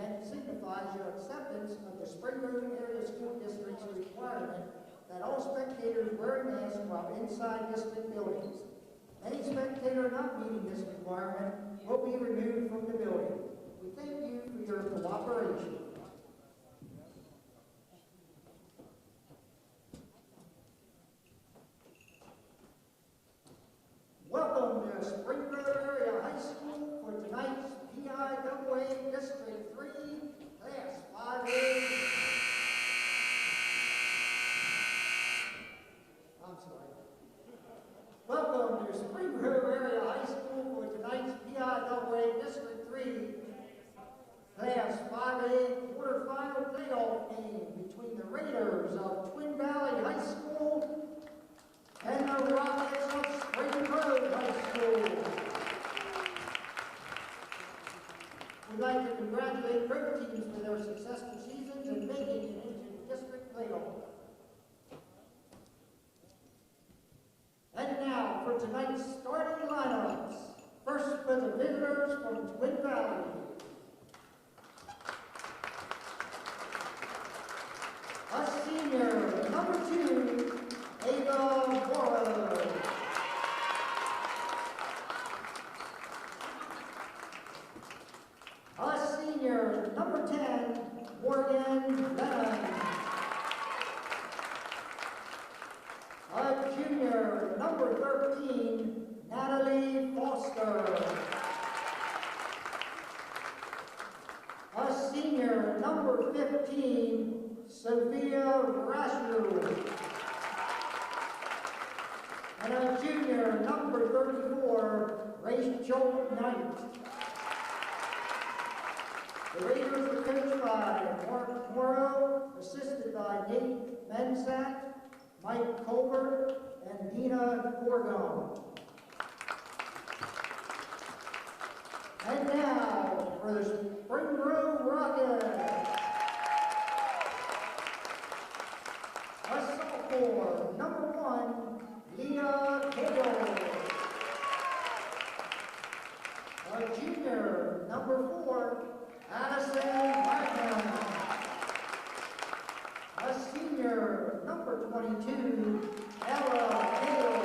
and signifies your acceptance of the Spring Grove Area School District's requirement that all spectators wear a mask while inside district buildings. Any spectator not meeting this requirement will be removed from the building. We thank you for your cooperation. Welcome to Spring Grove Area High School for tonight's PIAA District 3 Class 5A. I'm sorry. Welcome to Spring Grove Area High School for tonight's PIAA District 3 Class 5A quarterfinal playoff game between the Raiders of Twin Valley High School and the Rockets of Spring Grove High School. We'd like to congratulate both teams for their successful seasons and making it into the district playoff. And now for tonight's starting lineups. First for the visitors from Twin Valley. A senior, number 2, Ada Borrow. A senior, number 10, Morgan Lennon. A junior, number 13, Natalie Foster. A senior, number 15, Sophia Rashu. And a junior, number 34, Rachel Knight. The Raiders are coached by Mark Morrow, assisted by Nate Mensat, Mike Colbert, and Dina Gorgon. And now for the Spring Grove Rockets. A sophomore, number 1, Leah Cagle. A junior, number 4, Addison Wagner. A senior, number 22, Ella Hale.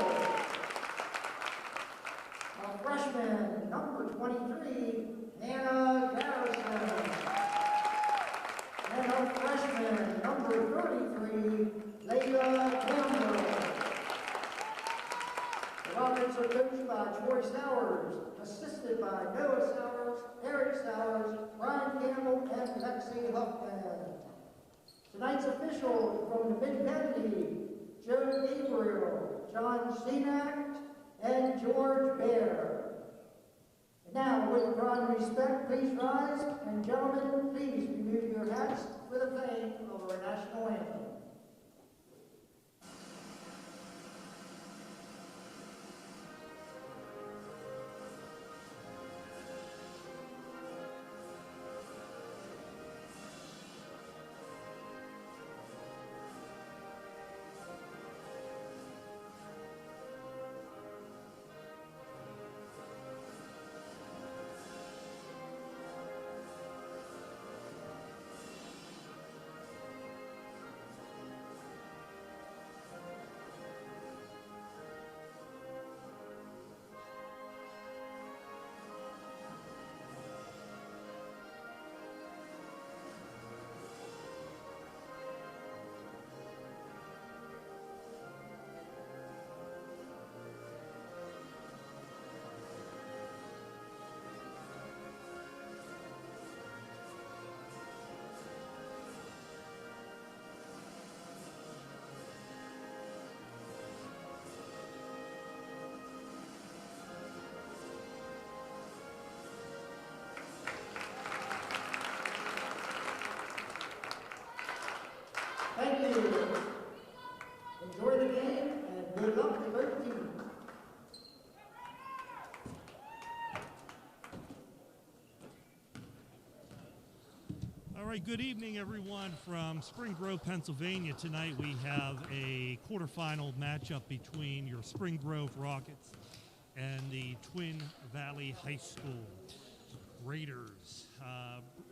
A freshman, number 23, Hannah Garrison. And a freshman, number 33, Layla Campbell. The Rockets are coached by Troy Sowers, assisted by Noah Sowers, Eric Sowers, Brian Campbell, and Lexi Huffman. Tonight's officials from the Mid-Penn League, Joe Gabriel, John Senact, and George Bear. And now, with pride and respect, please rise, and gentlemen, please remove your hats for the playing of our national anthem. Thank you. Enjoy the game and good luck to both teams. All right, good evening, everyone, from Spring Grove, Pennsylvania. Tonight we have a quarterfinal matchup between your Spring Grove Rockets and the Twin Valley High School. Raiders.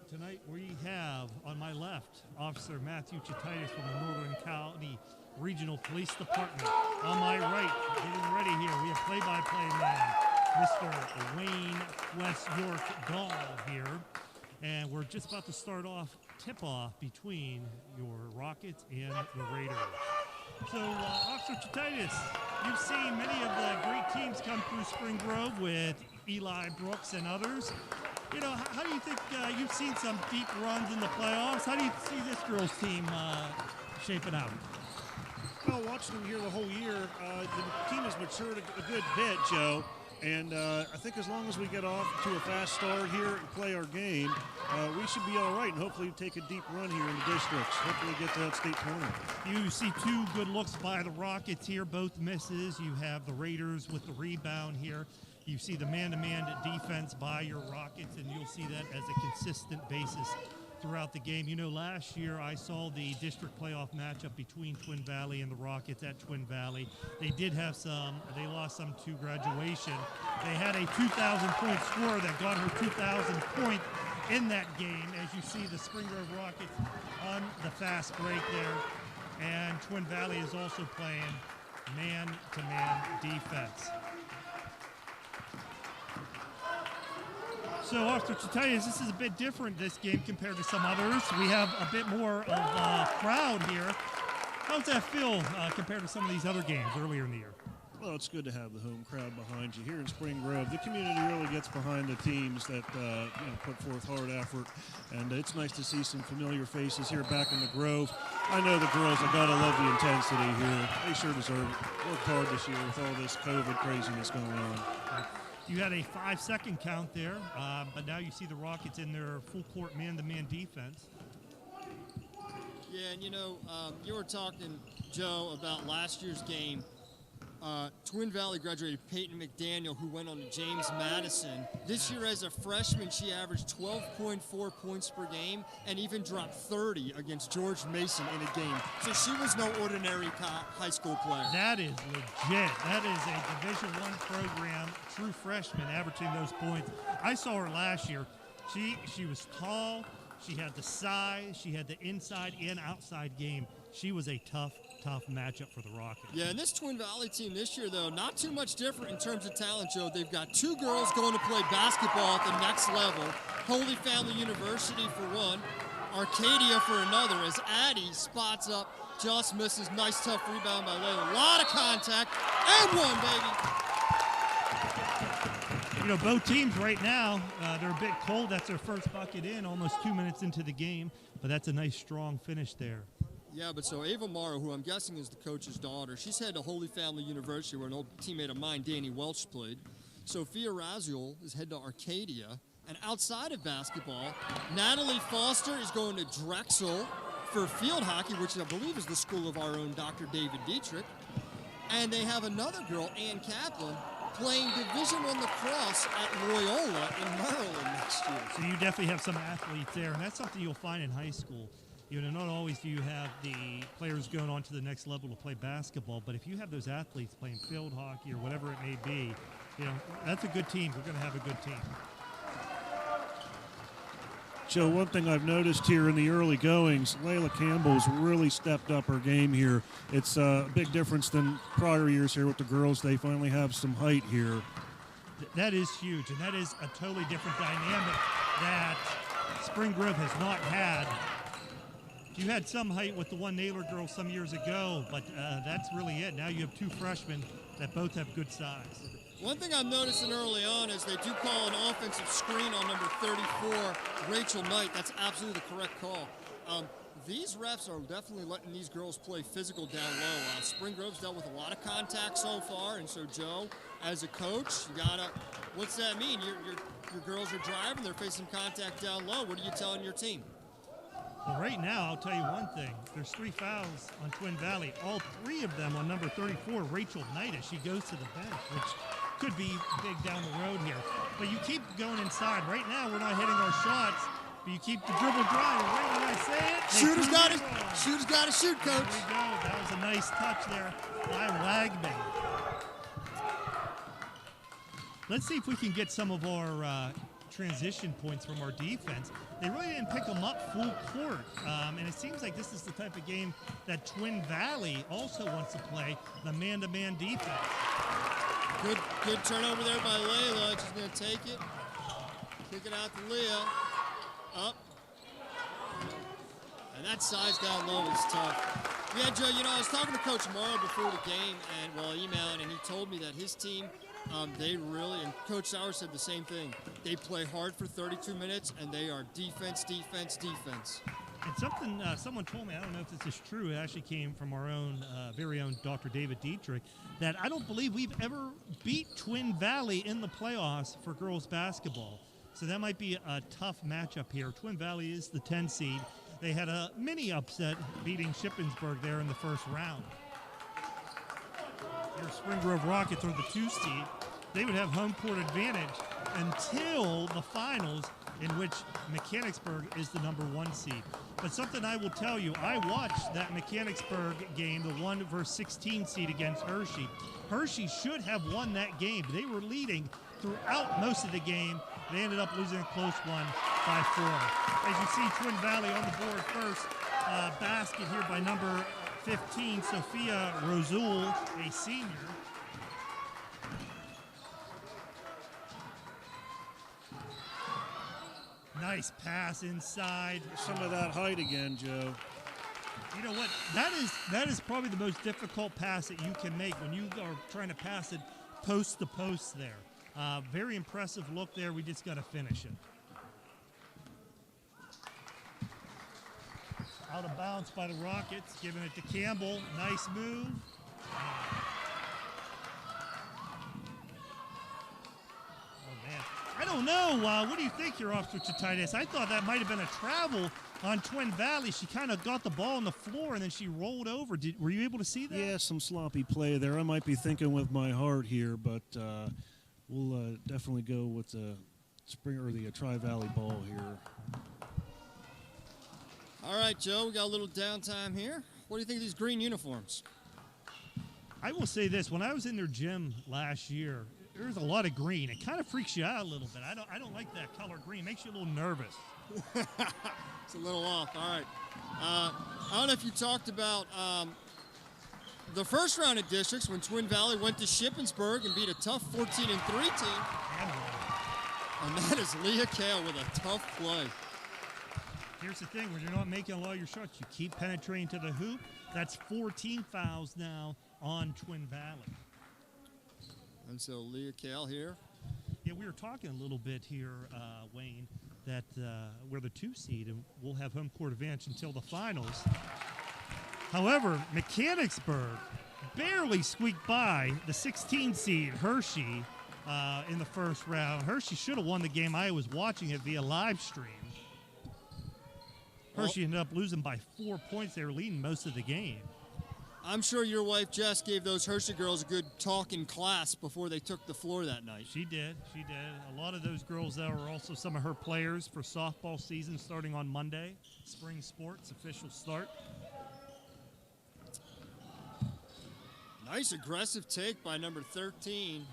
Tonight we have on my left Officer Matthew Chititis from the Northern County Regional Police Department. On my right, getting ready here, we have play-by-play man, Mr. Wayne West York Gall here. And we're just about to start off tip-off between your Rockets and the Raiders. So, Officer Chititis, you've seen many of the great teams come through Spring Grove with Eli Brooks and others. You know, how do you think you've seen some deep runs in the playoffs? How do you see this girls' team shaping out? Well, watching them here the whole year, the team has matured a good bit, Joe. And I think as long as we get off to a fast start here and play our game, we should be all right and hopefully take a deep run here in the districts. Hopefully get to that state tournament. You see two good looks by the Rockets here, both misses. You have the Raiders with the rebound here. You see the man-to-man defense by your Rockets, and you'll see that as a consistent basis throughout the game. You know, last year I saw the district playoff matchup between Twin Valley and the Rockets at Twin Valley. They did have they lost some to graduation. They had a 2,000-point scorer that got her 2,000 point in that game, as you see the Spring Grove Rockets on the fast break there. And Twin Valley is also playing man-to-man defense. So, Officer Chititis, this is a bit different, this game, compared to some others. We have a bit more of a crowd here. How does that feel compared to some of these other games earlier in the year? Well, it's good to have the home crowd behind you. Here in Spring Grove, the community really gets behind the teams that put forth hard effort. And it's nice to see some familiar faces here back in the Grove. I know the girls have got to love the intensity here. They sure deserve it. Worked hard this year with all this COVID craziness going on. You had a 5-second count there, but now you see the Rockets in their full-court man-to-man defense. Yeah, and you know, you were talking, Joe, about last year's game. Twin Valley graduated Peyton McDaniel, who went on to James Madison. This year as a freshman, she averaged 12.4 points per game and even dropped 30 against George Mason in a game. So she was no ordinary high school player. That is legit. That is a Division I program, true freshman, averaging those points. I saw her last year. She was tall. She had the size. She had the inside and outside game. She was a tough matchup for the Rockets. Yeah, and this Twin Valley team this year, though, not too much different in terms of talent, Joe. They've got two girls going to play basketball at the next level. Holy Family University for one, Arcadia for another, as Addie spots up, just misses. Nice, tough rebound by Layla. A lot of contact, and one, baby. You know, both teams right now, they're a bit cold. That's their first bucket in, almost 2 minutes into the game, but that's a nice, strong finish there. Yeah, but so Ava Morrow, who I'm guessing is the coach's daughter, she's head to Holy Family University, where an old teammate of mine, Danny Welch, played. Sophia Raziel is head to Arcadia. And outside of basketball, Natalie Foster is going to Drexel for field hockey, which I believe is the school of our own Dr. David Dietrich. And they have another girl, Ann Kaplan, playing Division I lacrosse at Loyola in Maryland next year. So you definitely have some athletes there, and that's something you'll find in high school. You know, not always do you have the players going on to the next level to play basketball, but if you have those athletes playing field hockey or whatever it may be, you know, that's a good team. We're going to have a good team. Joe, one thing I've noticed here in the early goings, Layla Campbell's really stepped up her game here. It's a big difference than prior years here with the girls. They finally have some height here. That is huge, and that is a totally different dynamic that Spring Grove has not had. You had some height with the one Naylor girl some years ago, but that's really it. Now you have two freshmen that both have good size. One thing I'm noticing early on is they do call an offensive screen on number 34, Rachel Knight. That's absolutely the correct call. These refs are definitely letting these girls play physical down low. Spring Grove's dealt with a lot of contact so far, and so Joe, as a coach, you gotta. What's that mean? Your girls are driving, they're facing contact down low. What are you telling your team? Well, right now, I'll tell you one thing. There's 3 fouls on Twin Valley. All 3 of them on number 34, Rachel Knight, as she goes to the bench, which could be big down the road here. But you keep going inside. Right now, we're not hitting our shots, but you keep the dribble dry. Right when I say it, Shooter's got to shoot, coach. There we go. That was a nice touch there by Wagman. Let's see if we can get some of our transition points from our defense. They really didn't pick them up full court. And it seems like this is the type of game that Twin Valley also wants to play, the man-to-man defense. Good turnover there by Layla. She's going to take it. Kick it out to Leah. Up. And that size down low is tough. Yeah, Joe, I was talking to Coach Morrow before the game, and emailing, and he told me that his team, they really, and Coach Sauer said the same thing. They play hard for 32 minutes, and they are defense, defense, defense. And something someone told me, I don't know if this is true, it actually came from our own, very own Dr. David Dietrich, that I don't believe we've ever beat Twin Valley in the playoffs for girls basketball. So that might be a tough matchup here. Twin Valley is the 10 seed. They had a mini upset beating Shippensburg there in the first round. Here, Spring Grove Rockets are the 2 seed. They would have home court advantage until the finals, in which Mechanicsburg is the number 1 seed. But something I will tell you, I watched that Mechanicsburg game, the 1 versus 16 seed against Hershey. Hershey should have won that game. They were leading throughout most of the game. They ended up losing a close one by 4. As you see, Twin Valley on the board first. Basket here by number 15, Sophia Rosul, a senior. Nice pass inside. Some of that height again, Joe. You know what? That is probably the most difficult pass that you can make when you are trying to pass it post to post there. Very impressive look there. We just got to finish it. Out of bounds by the Rockets, giving it to Campbell. Nice move. I don't know. What do you think here, Officer Chititis? I thought that might have been a travel on Twin Valley. She kind of got the ball on the floor and then she rolled over. Were you able to see that? Yeah, some sloppy play there. I might be thinking with my heart here, but we'll definitely go with the Tri-Valley ball here. All right, Joe, we got a little downtime here. What do you think of these green uniforms? I will say this. When I was in their gym last year, there's a lot of green. It kind of freaks you out a little bit. I don't like that color green. It makes you a little nervous. It's a little off. All right. I don't know if you talked about the first round of districts when Twin Valley went to Shippensburg and beat a tough 14-3 team. And that is Leah Kale with a tough play. Here's the thing. When you're not making a lot of your shots, you keep penetrating to the hoop. That's 14 fouls now on Twin Valley. And so Leah Kale here. Yeah, we were talking a little bit here, Wayne, that we're the 2 seed and we'll have home court advantage until the finals. However, Mechanicsburg barely squeaked by the 16 seed Hershey in the first round. Hershey should have won the game. I was watching it via live stream. Hershey ended up losing by 4 points. They were leading most of the game. I'm sure your wife, Jess, gave those Hershey girls a good talk in class before they took the floor that night. She did. She did. A lot of those girls, though, are also some of her players for softball season starting on Monday. Spring sports, official start. Nice aggressive take by number 13,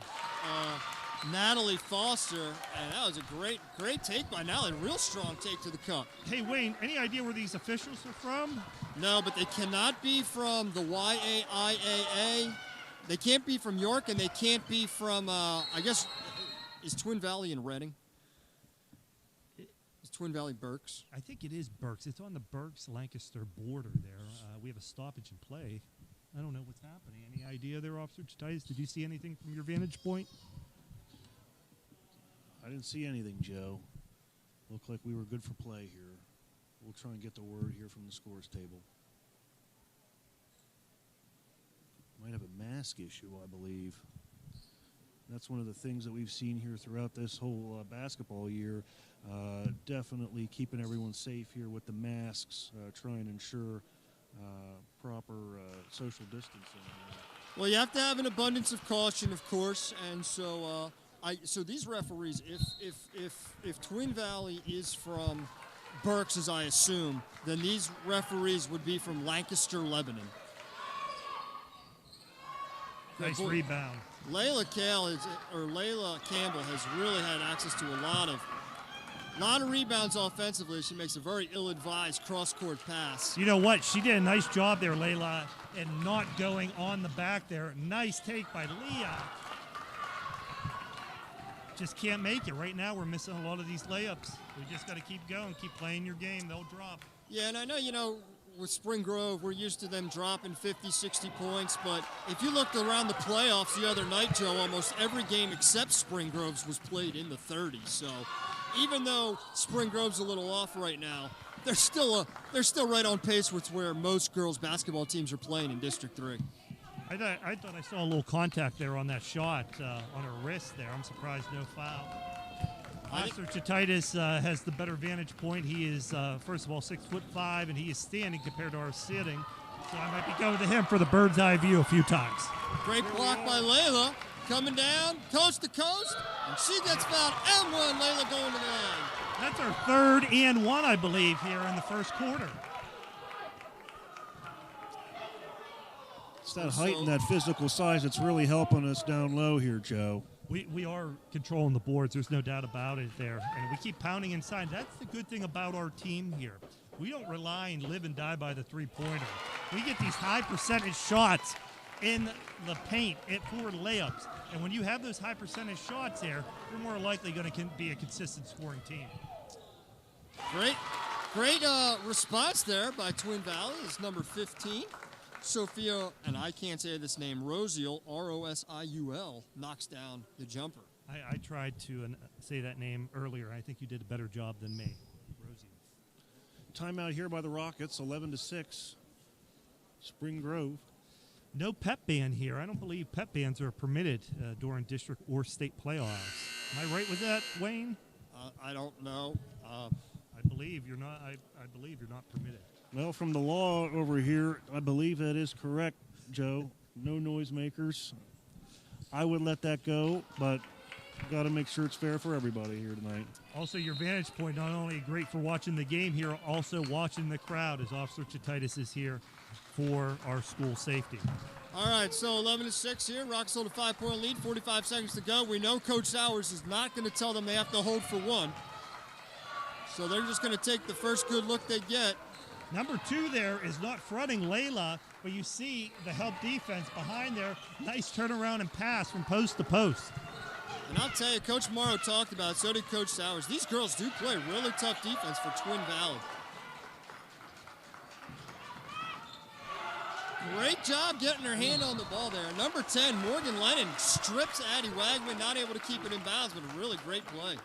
Natalie Foster. And that was a great take by Natalie. Real strong take to the cup. Hey, Wayne, any idea where these officials are from? No, but they cannot be from the YAIAA. They can't be from York, and they can't be from, I guess, is Twin Valley in Reading? Is Twin Valley Berks? I think it is Berks. It's on the Berks-Lancaster border there. We have a stoppage in play. I don't know what's happening. Any idea there, Officer Chititis? Did you see anything from your vantage point? I didn't see anything, Joe. Looked like we were good for play here. We'll try and get the word here from the scores table. Might have a mask issue, I believe. That's one of the things that we've seen here throughout this whole basketball year. Definitely keeping everyone safe here with the masks, trying to ensure proper social distancing. Well, you have to have an abundance of caution, of course, and so so these referees, if Twin Valley is from Berks, as I assume, then these referees would be from Lancaster, Lebanon. Nice rebound. Layla Campbell has really had access to a lot of A lot of rebounds offensively. She makes a very ill-advised cross-court pass. You know what? She did a nice job there, Layla, and not going on the back there. Nice take by Leah. Just can't make it. Right now, we're missing a lot of these layups. We just got to keep going, keep playing your game. They'll drop. Yeah, and I know, with Spring Grove, we're used to them dropping 50, 60 points, but if you looked around the playoffs the other night, Joe, almost every game except Spring Grove's was played in the 30s. So even though Spring Grove's a little off right now, they're still right on pace with where most girls basketball teams are playing in District 3. I thought I saw a little contact there on that shot on her wrist there. I'm surprised no foul. Officer Chititis has the better vantage point. He is, first of all, 6'5", and he is standing compared to our sitting. So I might be going to him for the bird's eye view a few times. Great block by Layla. Coming down, coast to coast, and she gets fouled. And one, Layla going to the line. That's our third and one, I believe, here in the first quarter. It's that height and that physical size that's really helping us down low here, Joe. We are controlling the boards. There's no doubt about it there. And we keep pounding inside. That's the good thing about our team here. We don't rely and live and die by the three-pointer. We get these high percentage shots in the paint for layups. And when you have those high percentage shots there, you're more likely going to be a consistent scoring team. Great response there by Twin Valley. It's number 15. Sophia, and I can't say this name, Rosiul, Rosiul, knocks down the jumper. I tried to say that name earlier. I think you did a better job than me, Rosie. Timeout here by the Rockets, 11-6. Spring Grove. No pep band here. I don't believe pep bands are permitted during district or state playoffs. Am I right with that, Wayne? I don't know. I believe you're not. I believe you're not permitted. Well, from the law over here, I believe that is correct, Joe. No noisemakers. I would let that go, but got to make sure it's fair for everybody here tonight. Also, your vantage point, not only great for watching the game here, also watching the crowd as Officer Chititis is here for our school safety. All right, so 11-6 here. Rockets hold a 5-point lead, 45 seconds to go. We know Coach Sowers is not going to tell them they have to hold for one. So they're just going to take the first good look they get. Number 2 there is not fronting Layla, but you see the help defense behind there. Nice turnaround and pass from post to post. And I'll tell you, Coach Morrow talked about it, so did Coach Sowers. These girls do play really tough defense for Twin Valley. Great job getting her hand on the ball there. Number 10, Morgan Lennon strips Addie Wagman, not able to keep it in bounds, but a really great play.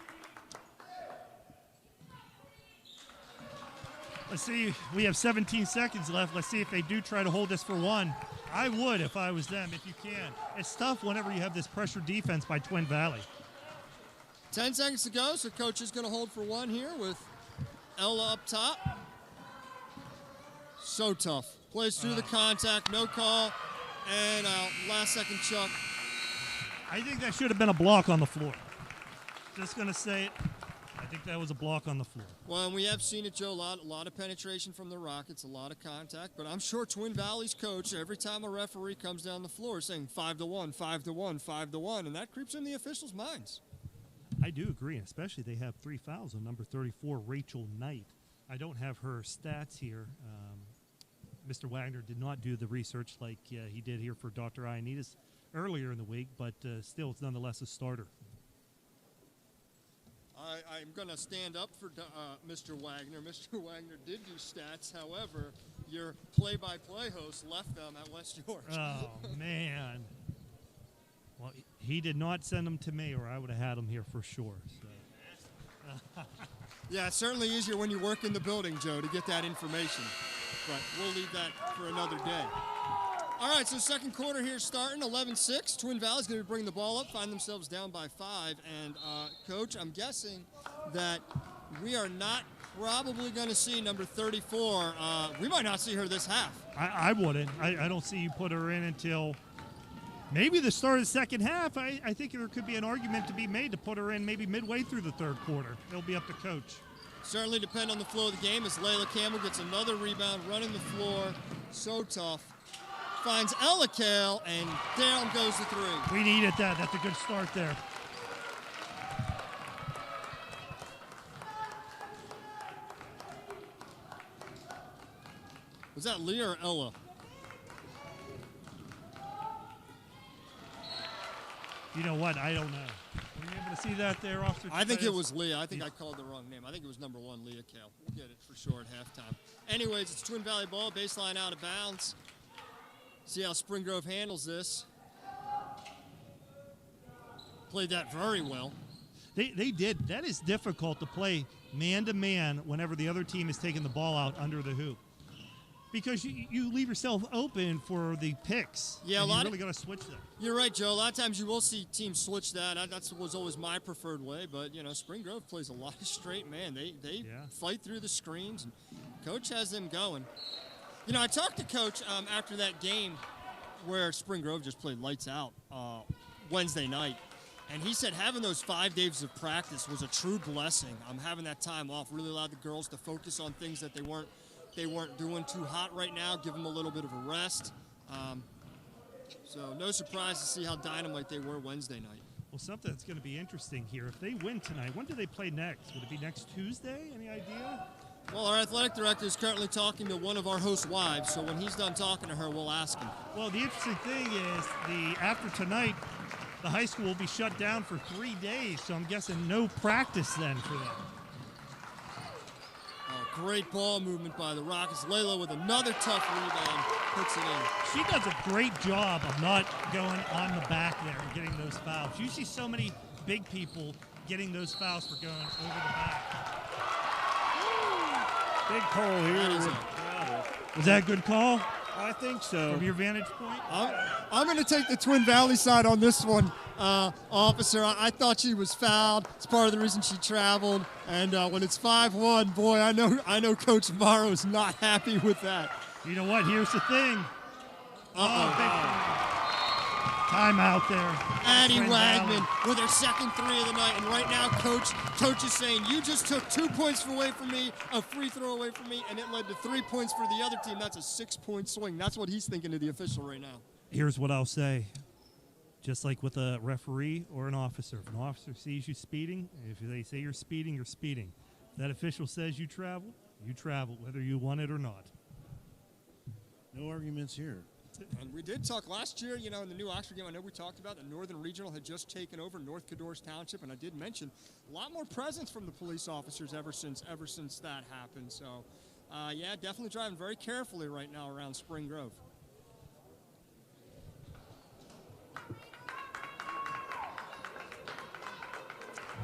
Let's see, we have 17 seconds left. Let's see if they do try to hold this for one. I would if I was them, if you can. It's tough whenever you have this pressure defense by Twin Valley. 10 seconds to go, so Coach is going to hold for one here with Ella up top. So tough. Plays through the contact, no call, and last second chuck. I think that should have been a block on the floor. Just going to say it. I think that was a block on the floor. Well, and we have seen it, Joe, a lot of penetration from the Rockets, a lot of contact, but I'm sure Twin Valley's coach, every time a referee comes down the floor, is saying 5-1, 5-1, 5-1, and that creeps in the officials' minds. I do agree, especially they have 3 fouls on number 34, Rachel Knight. I don't have her stats here. Mr. Wagner did not do the research like he did here for Dr. Ioannidis earlier in the week, but still, it's nonetheless a starter. I'm going to stand up for Mr. Wagner. Mr. Wagner did do stats. However, your play-by-play host left them at West George. Oh, man. Well, he did not send them to me, or I would have had them here for sure. So. Yeah, it's certainly easier when you work in the building, Joe, to get that information. But we'll leave that for another day. All right, so second quarter here starting, 11-6. Twin Valley's going to bring the ball up, find themselves down by 5. And, Coach, I'm guessing that we are not probably going to see number 34. We might not see her this half. I wouldn't. I don't see you put her in until maybe the start of the second half. I think there could be an argument to be made to put her in maybe midway through the third quarter. It'll be up to Coach. Certainly depend on the flow of the game as Layla Campbell gets another rebound, running the floor. So tough. Finds Ella Kale, and down goes the 3. We needed that. That's a good start there. Was that Leah or Ella? You know what? I don't know. Were you able to see that there, Officer? I think it Titus? was Leah. I think I called the wrong name. I think it was number 1, Leah Kale. We'll get it for sure at halftime. Anyways, it's Twin Valley ball, baseline out of bounds. See how Spring Grove handles this. Played that very well. They did. That is difficult to play man-to-man whenever the other team is taking the ball out under the hoop. Because you leave yourself open for the picks. Yeah, and you really got to switch them. You're right, Joe. A lot of times you will see teams switch that. That was always my preferred way. But, you know, Spring Grove plays a lot of straight man. They fight through the screens, and Coach has them going. You know, I talked to Coach after that game where Spring Grove just played lights out Wednesday night. And he said having those 5 days of practice was a true blessing. Having that time off really allowed the girls to focus on things that they weren't doing too hot right now, give them a little bit of a rest. So no surprise to see how dynamite they were Wednesday night. Well, something that's going to be interesting here. If they win tonight, when do they play next? Would it be next Tuesday? Any idea? Well, our athletic director is currently talking to one of our host wives, so when he's done talking to her, we'll ask him. Well, the interesting thing is after tonight, the high school will be shut down for 3 days, so I'm guessing no practice then for them. Great ball movement by the Rockets. Layla with another tough rebound, puts it in. She does a great job of not going on the back there and getting those fouls. You see so many big people getting those fouls for going over the back. Big call here. Was that a good call? I think so. From your vantage point? I'm going to take the Twin Valley side on this one, officer. I thought she was fouled. It's part of the reason she traveled. And when it's 5-1, boy, I know Coach Morrow is not happy with that. You know what? Here's the thing. Timeout there. Addie Twin Wagman Valley. with her second 3 of the night. And right now, Coach is saying, you just took 2 points away from me, a free throw away from me, and it led to 3 points for the other team. That's a 6-point swing. That's what he's thinking to the official right now. Here's what I'll say. Just like with a referee or an officer. If an officer sees you speeding, if they say you're speeding, you're speeding. If that official says you travel, whether you want it or not. No arguments here. And we did talk last year, you know, in the new Oxford game, I know we talked about the Northern Regional had just taken over North Cador's Township, and I did mention a lot more presence from the police officers ever since that happened. So, yeah, definitely driving very carefully right now around Spring Grove.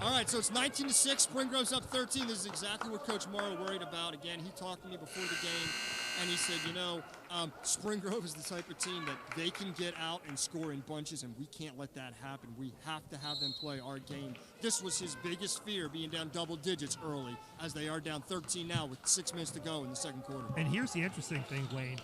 All right, so it's 19-6. Spring Grove's up 13. This is exactly what Coach Morrow worried about. Again, he talked to me before the game, and he said, you know, Spring Grove is the type of team that they can get out and score in bunches, and we can't let that happen. We have to have them play our game. This was his biggest fear, being down double digits early, as they are down 13 now with 6 minutes to go in the second quarter. And here's the interesting thing, Wayne.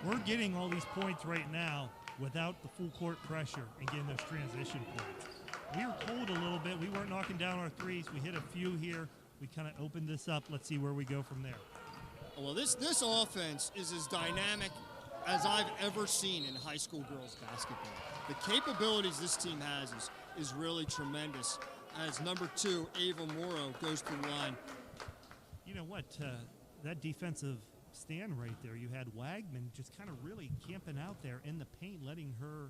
We're getting all these points right now without the full court pressure and getting those transition points. We were cold a little bit. We weren't knocking down our threes. We hit a few here. We kind of opened this up. Let's see where we go from there. Well, this offense is as dynamic as I've ever seen in high school girls basketball. The capabilities this team has is really tremendous. As number 2, Ava Morrow, goes to the line. You know what? That defensive stand right there, you had Wagman just kind of really camping out there in the paint, letting her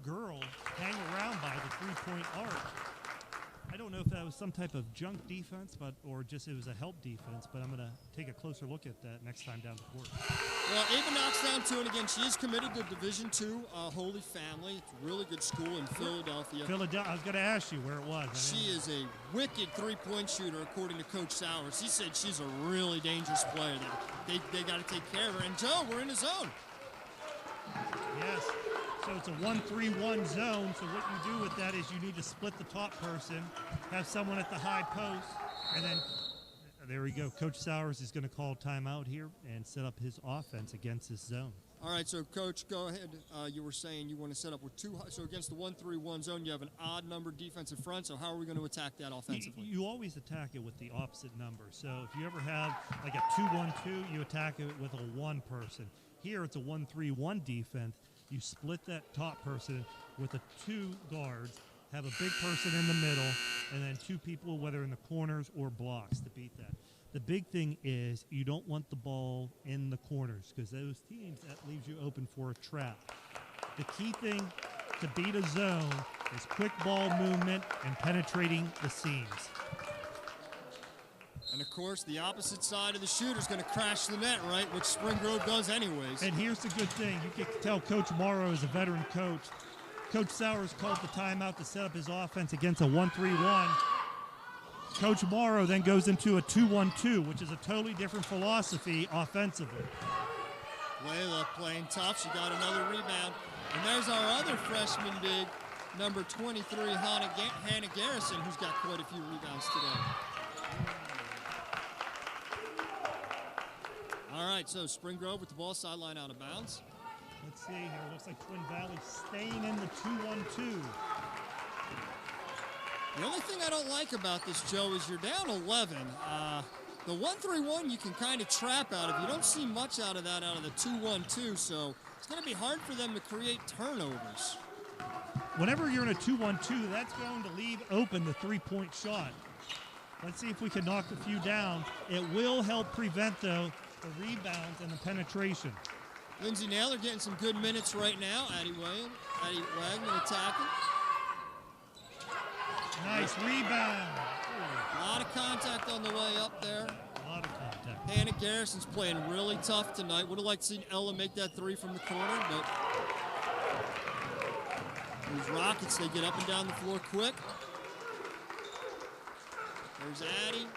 girl hang around by the three-point arc. I don't know if that was some type of junk defense, or just it was a help defense, but I'm going to take a closer look at that next time down the court. Well, Ava knocks down 2, and again, she is committed to Division II Holy Family. It's a really good school in Philadelphia. I was going to ask you where it was. She is a wicked three-point shooter, according to Coach Sowers. He said she's a really dangerous player. They got to take care of her. And, Joe, we're in the zone. Yes. So it's a 1-3-1 zone. So what you do with that is you need to split the top person, have someone at the high post, and then there we go. Coach Sowers is going to call timeout here and set up his offense against this zone. All right, so Coach, go ahead. You were saying you want to set up with 2. So against the 1-3-1 zone, you have an odd number defensive front. So how are we going to attack that offensively? You always attack it with the opposite number. So if you ever have like a 2-1-2, you attack it with a 1 person. Here it's a 1-3-1 defense. You split that top person with the 2 guards, have a big person in the middle, and then 2 people, whether in the corners or blocks, to beat that. The big thing is you don't want the ball in the corners because those teams, that leaves you open for a trap. The key thing to beat a zone is quick ball movement and penetrating the seams. And, of course, the opposite side of the shooter is going to crash the net, right, which Spring Grove does anyways. And here's the good thing. You can tell Coach Morrow is a veteran coach. Coach Sowers called the timeout to set up his offense against a 1-3-1. Coach Morrow then goes into a 2-1-2, which is a totally different philosophy offensively. Layla playing tough. She got another rebound. And there's our other freshman big, number 23, Hannah Garrison, who's got quite a few rebounds today. All right, so Spring Grove with the ball, sideline out of bounds. Let's see here. Looks like Twin Valley staying in the 2-1-2. The only thing I don't like about this, Joe, is you're down 11. The 1-3-1 you can kind of trap out of. You don't see much out of that out of the 2-1-2, so it's going to be hard for them to create turnovers. Whenever you're in a 2-1-2, that's going to leave open the three-point shot. Let's see if we can knock a few down. It will help prevent, though, the rebounds and the penetration. Lindsay Naylor getting some good minutes right now. Addie Wagner attacking. Nice rebound. A lot of contact on the way up there. A lot of contact. Hannah Garrison's playing really tough tonight. Would have liked to see Ella make that three from the corner, but these Rockets, they get up and down the floor quick. There's Addie.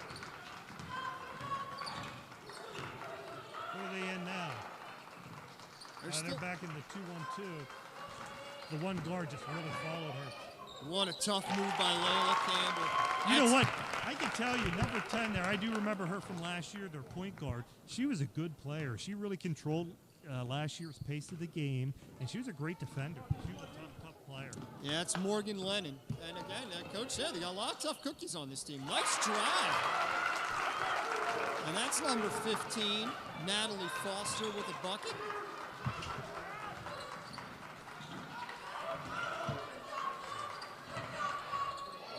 Where are they in now? They're back in the 2-1-2. The one guard just really followed her. What a tough move by Layla Campbell. You know what? I can tell you, number 10 there, I do remember her from last year, their point guard. She was a good player. She really controlled last year's pace of the game, and she was a great defender. She was a tough player. Yeah, it's Morgan Lennon. And again, Coach said they got a lot of tough cookies on this team. Nice drive. And that's number 15, Natalie Foster with a bucket.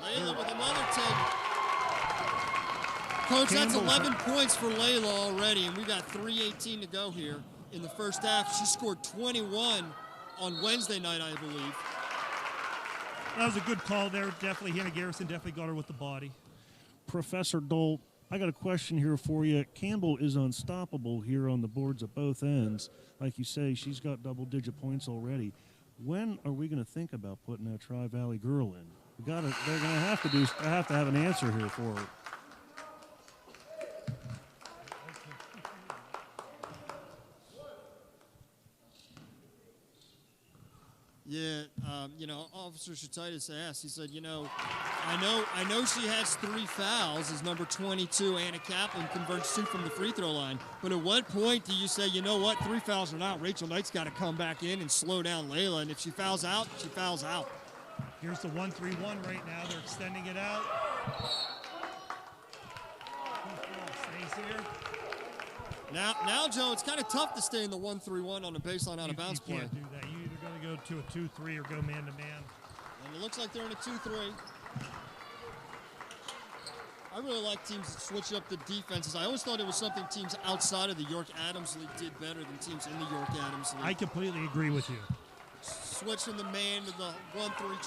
Layla with another take. Coach, that's 11 points for Layla already, and we got 3:18 to go here in the first half. She scored 21 on Wednesday night, I believe. That was a good call there. Definitely, Hannah Garrison definitely got her with the body. Professor Dole, I got a question here for you. Campbell is unstoppable here on the boards at both ends. Like you say, she's got double-digit points already. When are we going to think about putting that Tri-Valley girl in? They're going to have to have an answer here for her. Yeah, Officer Shatitis asked. He said, I know she has 3 fouls as number 22, Anna Kaplan, converts 2 from the free throw line. But at what point do you say, you know what, 3 fouls are out? Rachel Knight's got to come back in and slow down Layla. And if she fouls out, she fouls out. Here's the 1-3-1 right now. They're extending it out. Stays here. Now, Joe, it's kind of tough to stay in the 1-3-1 on a baseline out of bounds play. You can't do that. You're either going to go to a 2-3 or go man-to-man. And it looks like they're in a 2-3. I really like teams that switch up the defenses. I always thought it was something teams outside of the York Adams League did better than teams in the York Adams League. I completely agree with you. Switching the man to the 1-3-1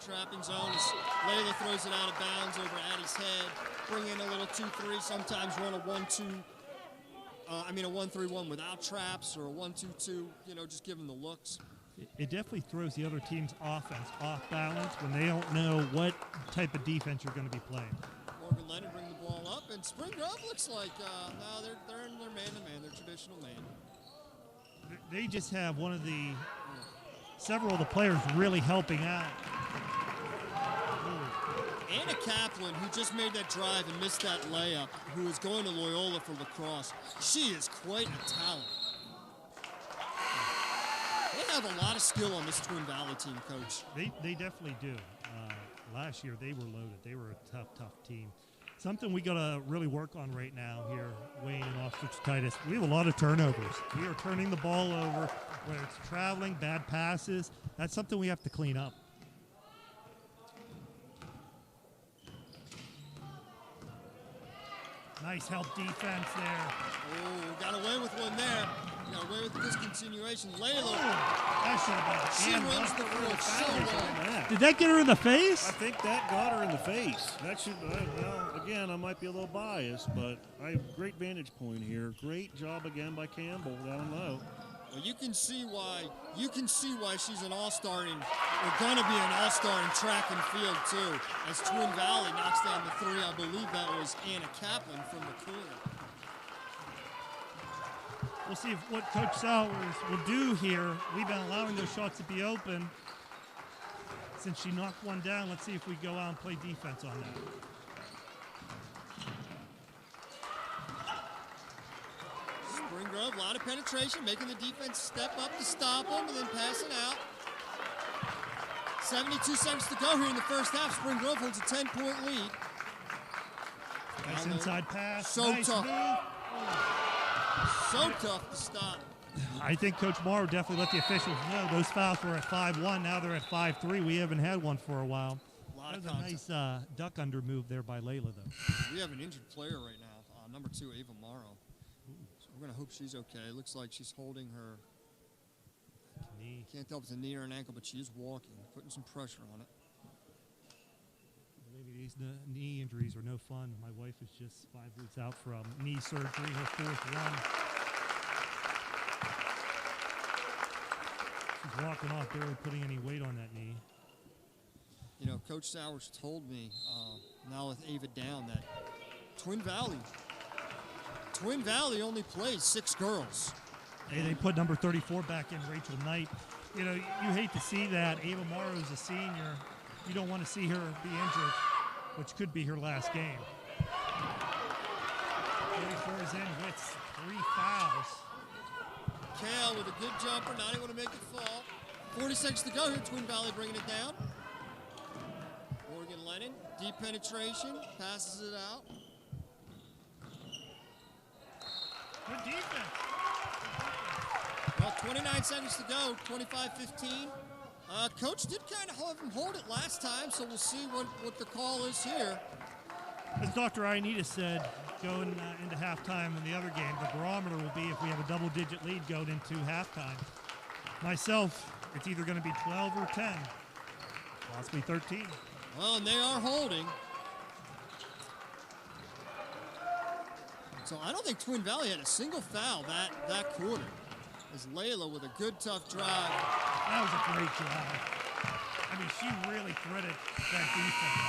trapping zone as Layla throws it out of bounds over Addie's head. Bring in a little 2-3, sometimes run a 1-3-1 without traps or a 1-2-2, just give them the looks. It definitely throws the other team's offense off balance when they don't know what type of defense you're going to be playing. Morgan Leonard bring the ball up, and Spring Grove looks like, they're in their man-to-man, their traditional man. They just have several of the players really helping out. Anna Kaplan, who just made that drive and missed that layup, who is going to Loyola for lacrosse, she is quite a talent. They have a lot of skill on this Twin Valley team, Coach. They definitely do. Last year, they were loaded. They were a tough team. Something we got to really work on right now here, Wayne and Officer Titus. We have a lot of turnovers. We are turning the ball over, whether it's traveling, bad passes. That's something we have to clean up. Nice help defense there. Oh, got away with one there. Got away with the discontinuation. Layla, That should have she been runs the field so well. Did that get her in the face? I think that got her in the face. That should, well, again, I might be a little biased, but great vantage point here. Great job again by Campbell down low. Well, you can see why she's an all-star or gonna be an all-star in track and field too. As Twin Valley knocks down the three, I believe that was Anna Kaplan from the corner. We'll see what Coach Sowers will do here. We've been allowing those shots to be open. Since she knocked one down, let's see if we go out and play defense on that. Spring Grove, a lot of penetration, making the defense step up to stop them and then passing out. 72 seconds to go here in the first half. Spring Grove holds a 10-point lead. Nice inside pass. So nice tough. move. So tough to stop. I think Coach Morrow definitely let the officials know those fouls were at 5-1. Now they're at 5-3. We haven't had one for a while. That was a nice duck under move there by Layla, though. We have an injured player right now, number 2, Ava Morrow. So we're going to hope she's okay. Looks like she's holding her knee. Can't tell if it's a knee or an ankle, but she is walking, putting some pressure on it. Maybe these knee injuries are no fun. My wife is just 5 weeks out from knee surgery, her 4th one. She's walking off, barely putting any weight on that knee. You know, Coach Sowers told me, now with Ava down, that Twin Valley only plays 6 girls. Hey, they put number 34 back in, Rachel Knight. You know, you hate to see that. Ava Morrow's a senior. You don't want to see her be injured, which could be her last game. 34 is in with 3 fouls. Kale with a good jumper, not able to make it fall. 40 seconds to go here, Twin Valley bringing it down. Morgan Lennon, deep penetration, passes it out. Good defense. Well, 29 seconds to go, 25-15. Coach did kind of have him hold it last time, so we'll see what the call is here. As Dr. Ionita said, going into halftime in the other game, the barometer will be if we have a double-digit lead going into halftime. Myself, it's either going to be 12 or 10, possibly 13. Well, and they are holding. So I don't think Twin Valley had a single foul that quarter. As Layla with a good, tough drive. That was a great drive. I mean, she really threaded that defense.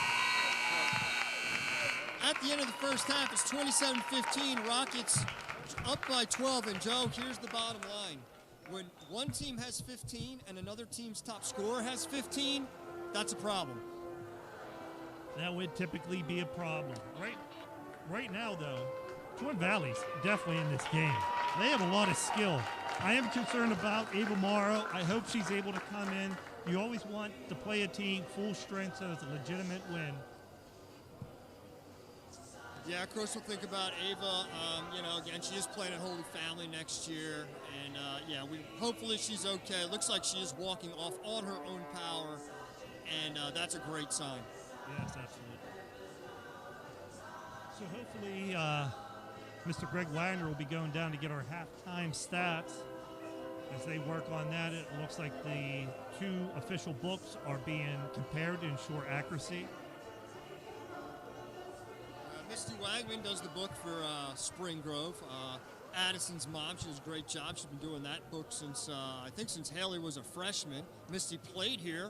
At the end of the first half, it's 27-15. Rockets up by 12. And, Joe, here's the bottom line. When one team has 15 and another team's top scorer has 15, that's a problem. That would typically be a problem. Right now, though, Twin Valley's definitely in this game. They have a lot of skill. I am concerned about Ava Morrow. I hope she's able to come in. You always want to play a team full strength so it's a legitimate win. Yeah, of course, we'll think about Ava. You know, again, she is playing at Holy Family next year. And, yeah, hopefully she's okay. It looks like she is walking off on her own power. And that's a great sign. Yes, absolutely. So hopefully Mr. Greg Wagner will be going down to get our halftime stats. As they work on that, it looks like the 2 official books are being compared to ensure accuracy. Misty Wagman does the book for Spring Grove. Addison's mom, she does a great job. She's been doing that book since, I think since Haley was a freshman. Misty played here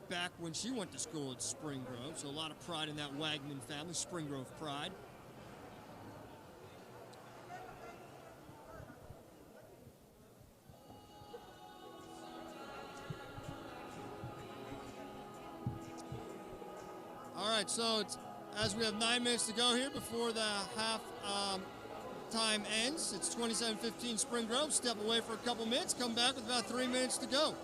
back when she went to school at Spring Grove, so a lot of pride in that Wagman family, Spring Grove pride. All right, so as we have 9 minutes to go here before the half time ends, it's 27-15 Spring Grove. Step away for a couple minutes, come back with about 3 minutes to go.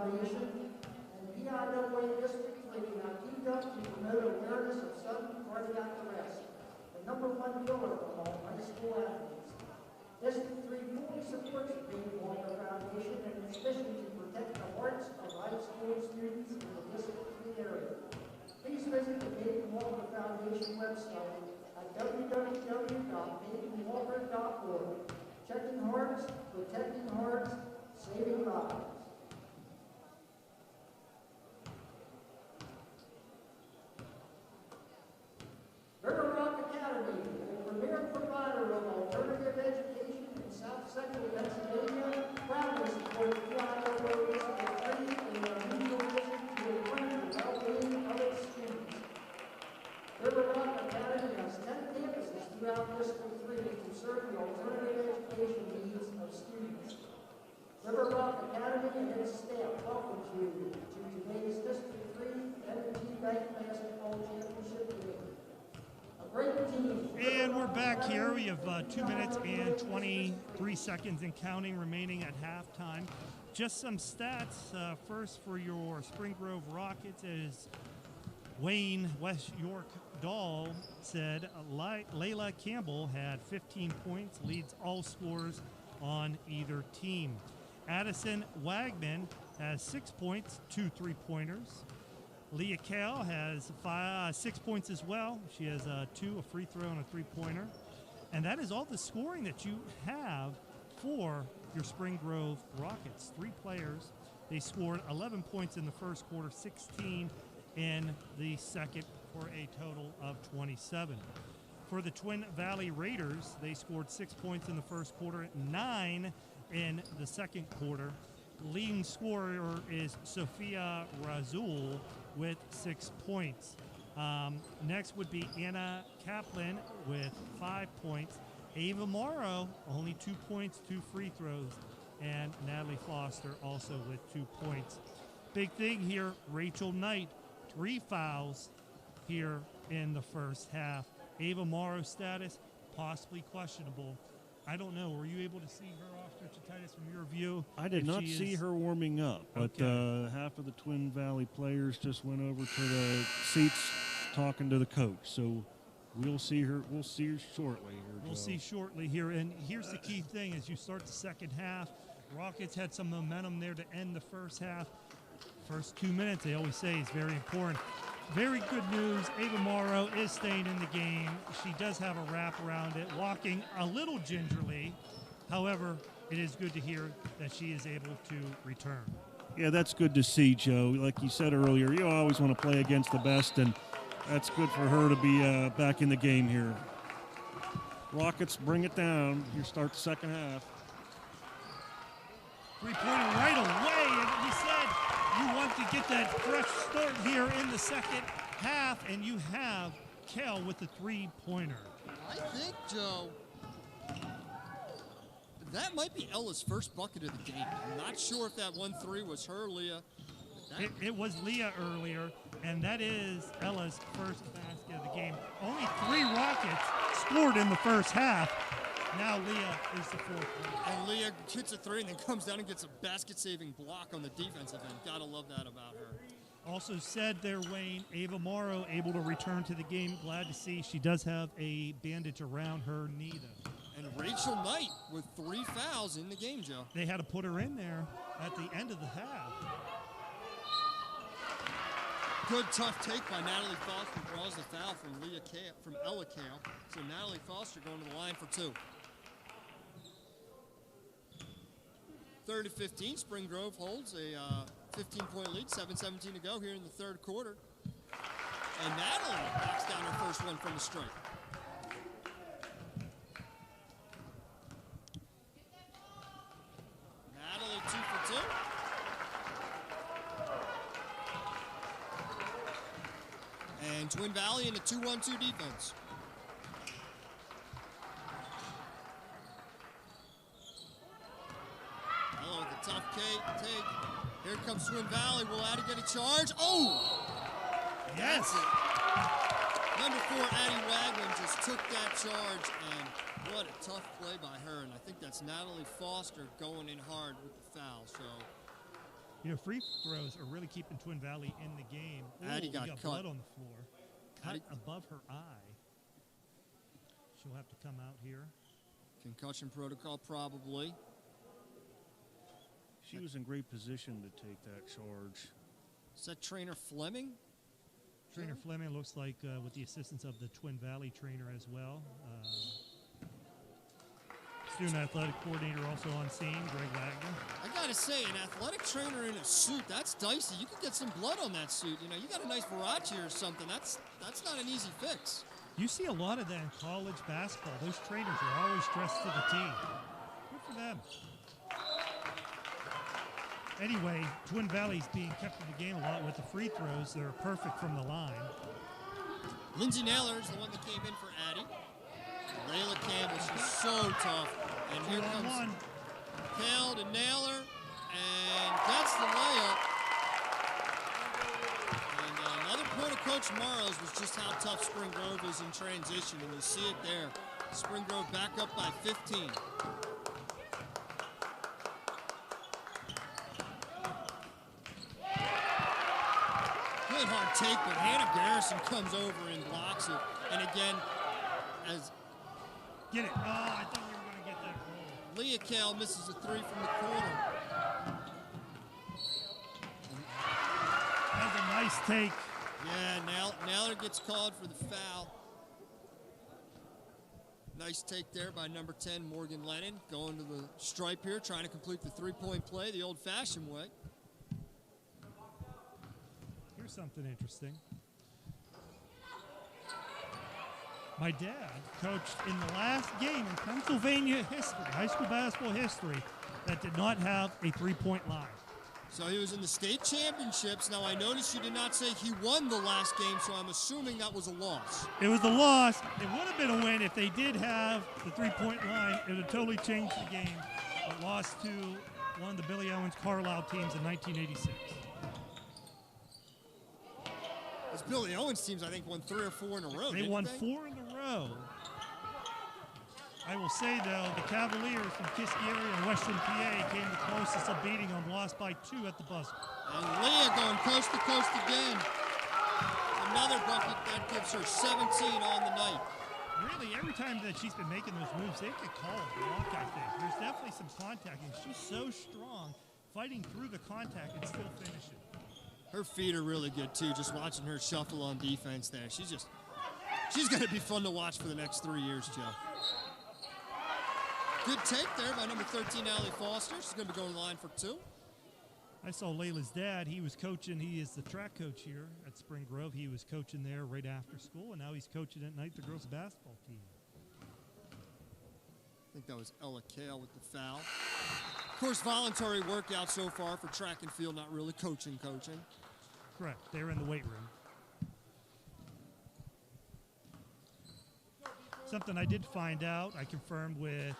Foundation and PIAA District 3 are teamed up to promote awareness of sudden cardiac arrest, the #1 killer among high school athletes. District 3 fully supports the Baby Walker Foundation and its mission to protect the hearts of high school students in the District 3 area. Please visit the Baby Walker Foundation website at www.babywalker.org. Checking hearts, protecting hearts, saving lives. River Rock Academy, the premier provider of alternative education in South Central Pennsylvania, proudly supports PIAA District 3 in their mutual mission to improve the well-being of its students. River Rock Academy has 10 campuses throughout District 3 to serve the alternative education needs of students. River Rock Academy and its staff welcome you to today's District 3 M&T Bank Basketball Championship game. A great team. And we're back here. We have 2 minutes and 23 seconds and counting remaining at halftime. Just some stats first for your Spring Grove Rockets is Wayne West York Dahl said Layla Campbell had 15 points, leads all scorers on either team. Addison Wagman has 6 points, 2 3-pointers. Leah Kale has 6 points as well. She has 2, a free throw and a 3-pointer. And that is all the scoring that you have for your Spring Grove Rockets. 3 players. They scored 11 points in the first quarter, 16 in the second, for a total of 27. For the Twin Valley Raiders, they scored 6 points in the first quarter, 9 in the second quarter. Leading scorer is Sophia Razul with 6 points. Next would be Anna Kaplan with 5 points. Ava Morrow, only 2 points, 2 free throws. And Natalie Foster also with 2 points. Big thing here, Rachel Knight, 3 fouls here in the first half. Ava Morrow's status, possibly questionable. I don't know. Were you able to see her, Officer Titus, from your view? I did not see her warming up, but half of the Twin Valley players just went over to the seats talking to the coach. So we'll see her. We'll see her shortly. We'll see shortly here. And here's the key thing: as you start the second half, Rockets had some momentum there to end the first half. First 2 minutes, they always say, is very important. Very good news. Ava Morrow is staying in the game. She does have a wrap around it, walking a little gingerly. However, it is good to hear that she is able to return. Yeah, that's good to see, Joe. Like you said earlier, you always want to play against the best, and that's good for her to be back in the game here. Rockets bring it down. You start the second half. Three-pointer right away, and we said you want to get that fresh start here in the second half, and you have Kel with the three-pointer. I think, Joe, that might be Ella's first bucket of the game. I'm not sure if that 1-3 was her, Leah. It was Leah earlier, and that is Ella's first basket of the game. Only 3 Rockets scored in the first half. Now Leah is the fourth one. And Leah hits a 3 and then comes down and gets a basket-saving block on the defensive end. Gotta love that about her. Also said there, Wayne, Ava Morrow able to return to the game. Glad to see she does have a bandage around her knee, though. And Rachel Knight with 3 fouls in the game, Joe. They had to put her in there at the end of the half. Good tough take by Natalie Foster, draws the foul from Ella Kale. So Natalie Foster going to the line for 2. 30-15, Spring Grove holds a 15-point lead, 7:17 to go here in the third quarter. And Natalie knocks down her first one from the strike. Natalie 2 for 2. And Twin Valley in a 2-1-2 defense. Hello with the tough take. Here comes Twin Valley. Will Addie get a charge? Oh! Yes! Number 4, Addie Wagner just took that charge, and what a tough play by her. And I think that's Natalie Foster going in hard with the foul. So You know, free throws are really keeping Twin Valley in the game. Addie Ooh, got we got cut. blood on the floor. Cut Addie- above her eye. She'll have to come out here. Concussion protocol, probably. She was in great position to take that charge. Is that trainer Fleming? Trainer Fleming looks like with the assistance of the Twin Valley trainer as well. Student athletic coordinator also on scene, Greg Wagner. I gotta say, an athletic trainer in a suit, that's dicey. You could get some blood on that suit. You know, you got a nice Virace or something. That's not an easy fix. You see a lot of that in college basketball. Those trainers are always dressed to the team. Good for them. Anyway, Twin Valley's being kept in the game a lot with the free throws. They're perfect from the line. Lindsay Naylor is the one that came in for Addie. Layla Campbell, she's so tough. And here comes 2-on-1. Hale to Naylor, and gets the layup. And another point of Coach Morrow's was just how tough Spring Grove is in transition, and you see it there. Spring Grove back up by 15. Good hard take, but Hannah Garrison comes over and blocks it. And again, as Get it. Oh, I thought you were going to get that roll. Leah Kale misses a three from the corner. That was a nice take. Yeah, Naylor gets called for the foul. Nice take there by number 10, Morgan Lennon, going to the stripe here, trying to complete the three-point play the old-fashioned way. Here's something interesting. My dad coached in the last game in Pennsylvania history, high school basketball history, that did not have a three-point line. So he was in the state championships. Now, I noticed you did not say he won the last game, so I'm assuming that was a loss. It was a loss. It would have been a win if they did have the three-point line. It would have totally changed the game. But lost to one of the Billy Owens Carlisle teams in 1986. Those Billy Owens teams, I think, won 3 or 4 in a row. They didn't won they? 4 in a row. I will say, though, the Cavaliers from Kiski area and Western PA came the closest of beating them, lost by 2 at the buzzer. And Leah going coast to coast again. Another bucket that gives her 17 on the night. Really, every time that she's been making those moves, they get called block, I think. There's definitely some contact, and she's so strong, fighting through the contact and still finishing. Her feet are really good, too, just watching her shuffle on defense there. She's going to be fun to watch for the next 3 years, Joe. Good take there by number 13, Allie Foster. She's going to be going line for 2. I saw Layla's dad. He was coaching. He is the track coach here at Spring Grove. He was coaching there right after school, and now he's coaching at night the girls' basketball team. I think that was Ella Kale with the foul. Of course, voluntary workout so far for track and field, not really coaching. Correct. They're in the weight room. Something I did find out, I confirmed with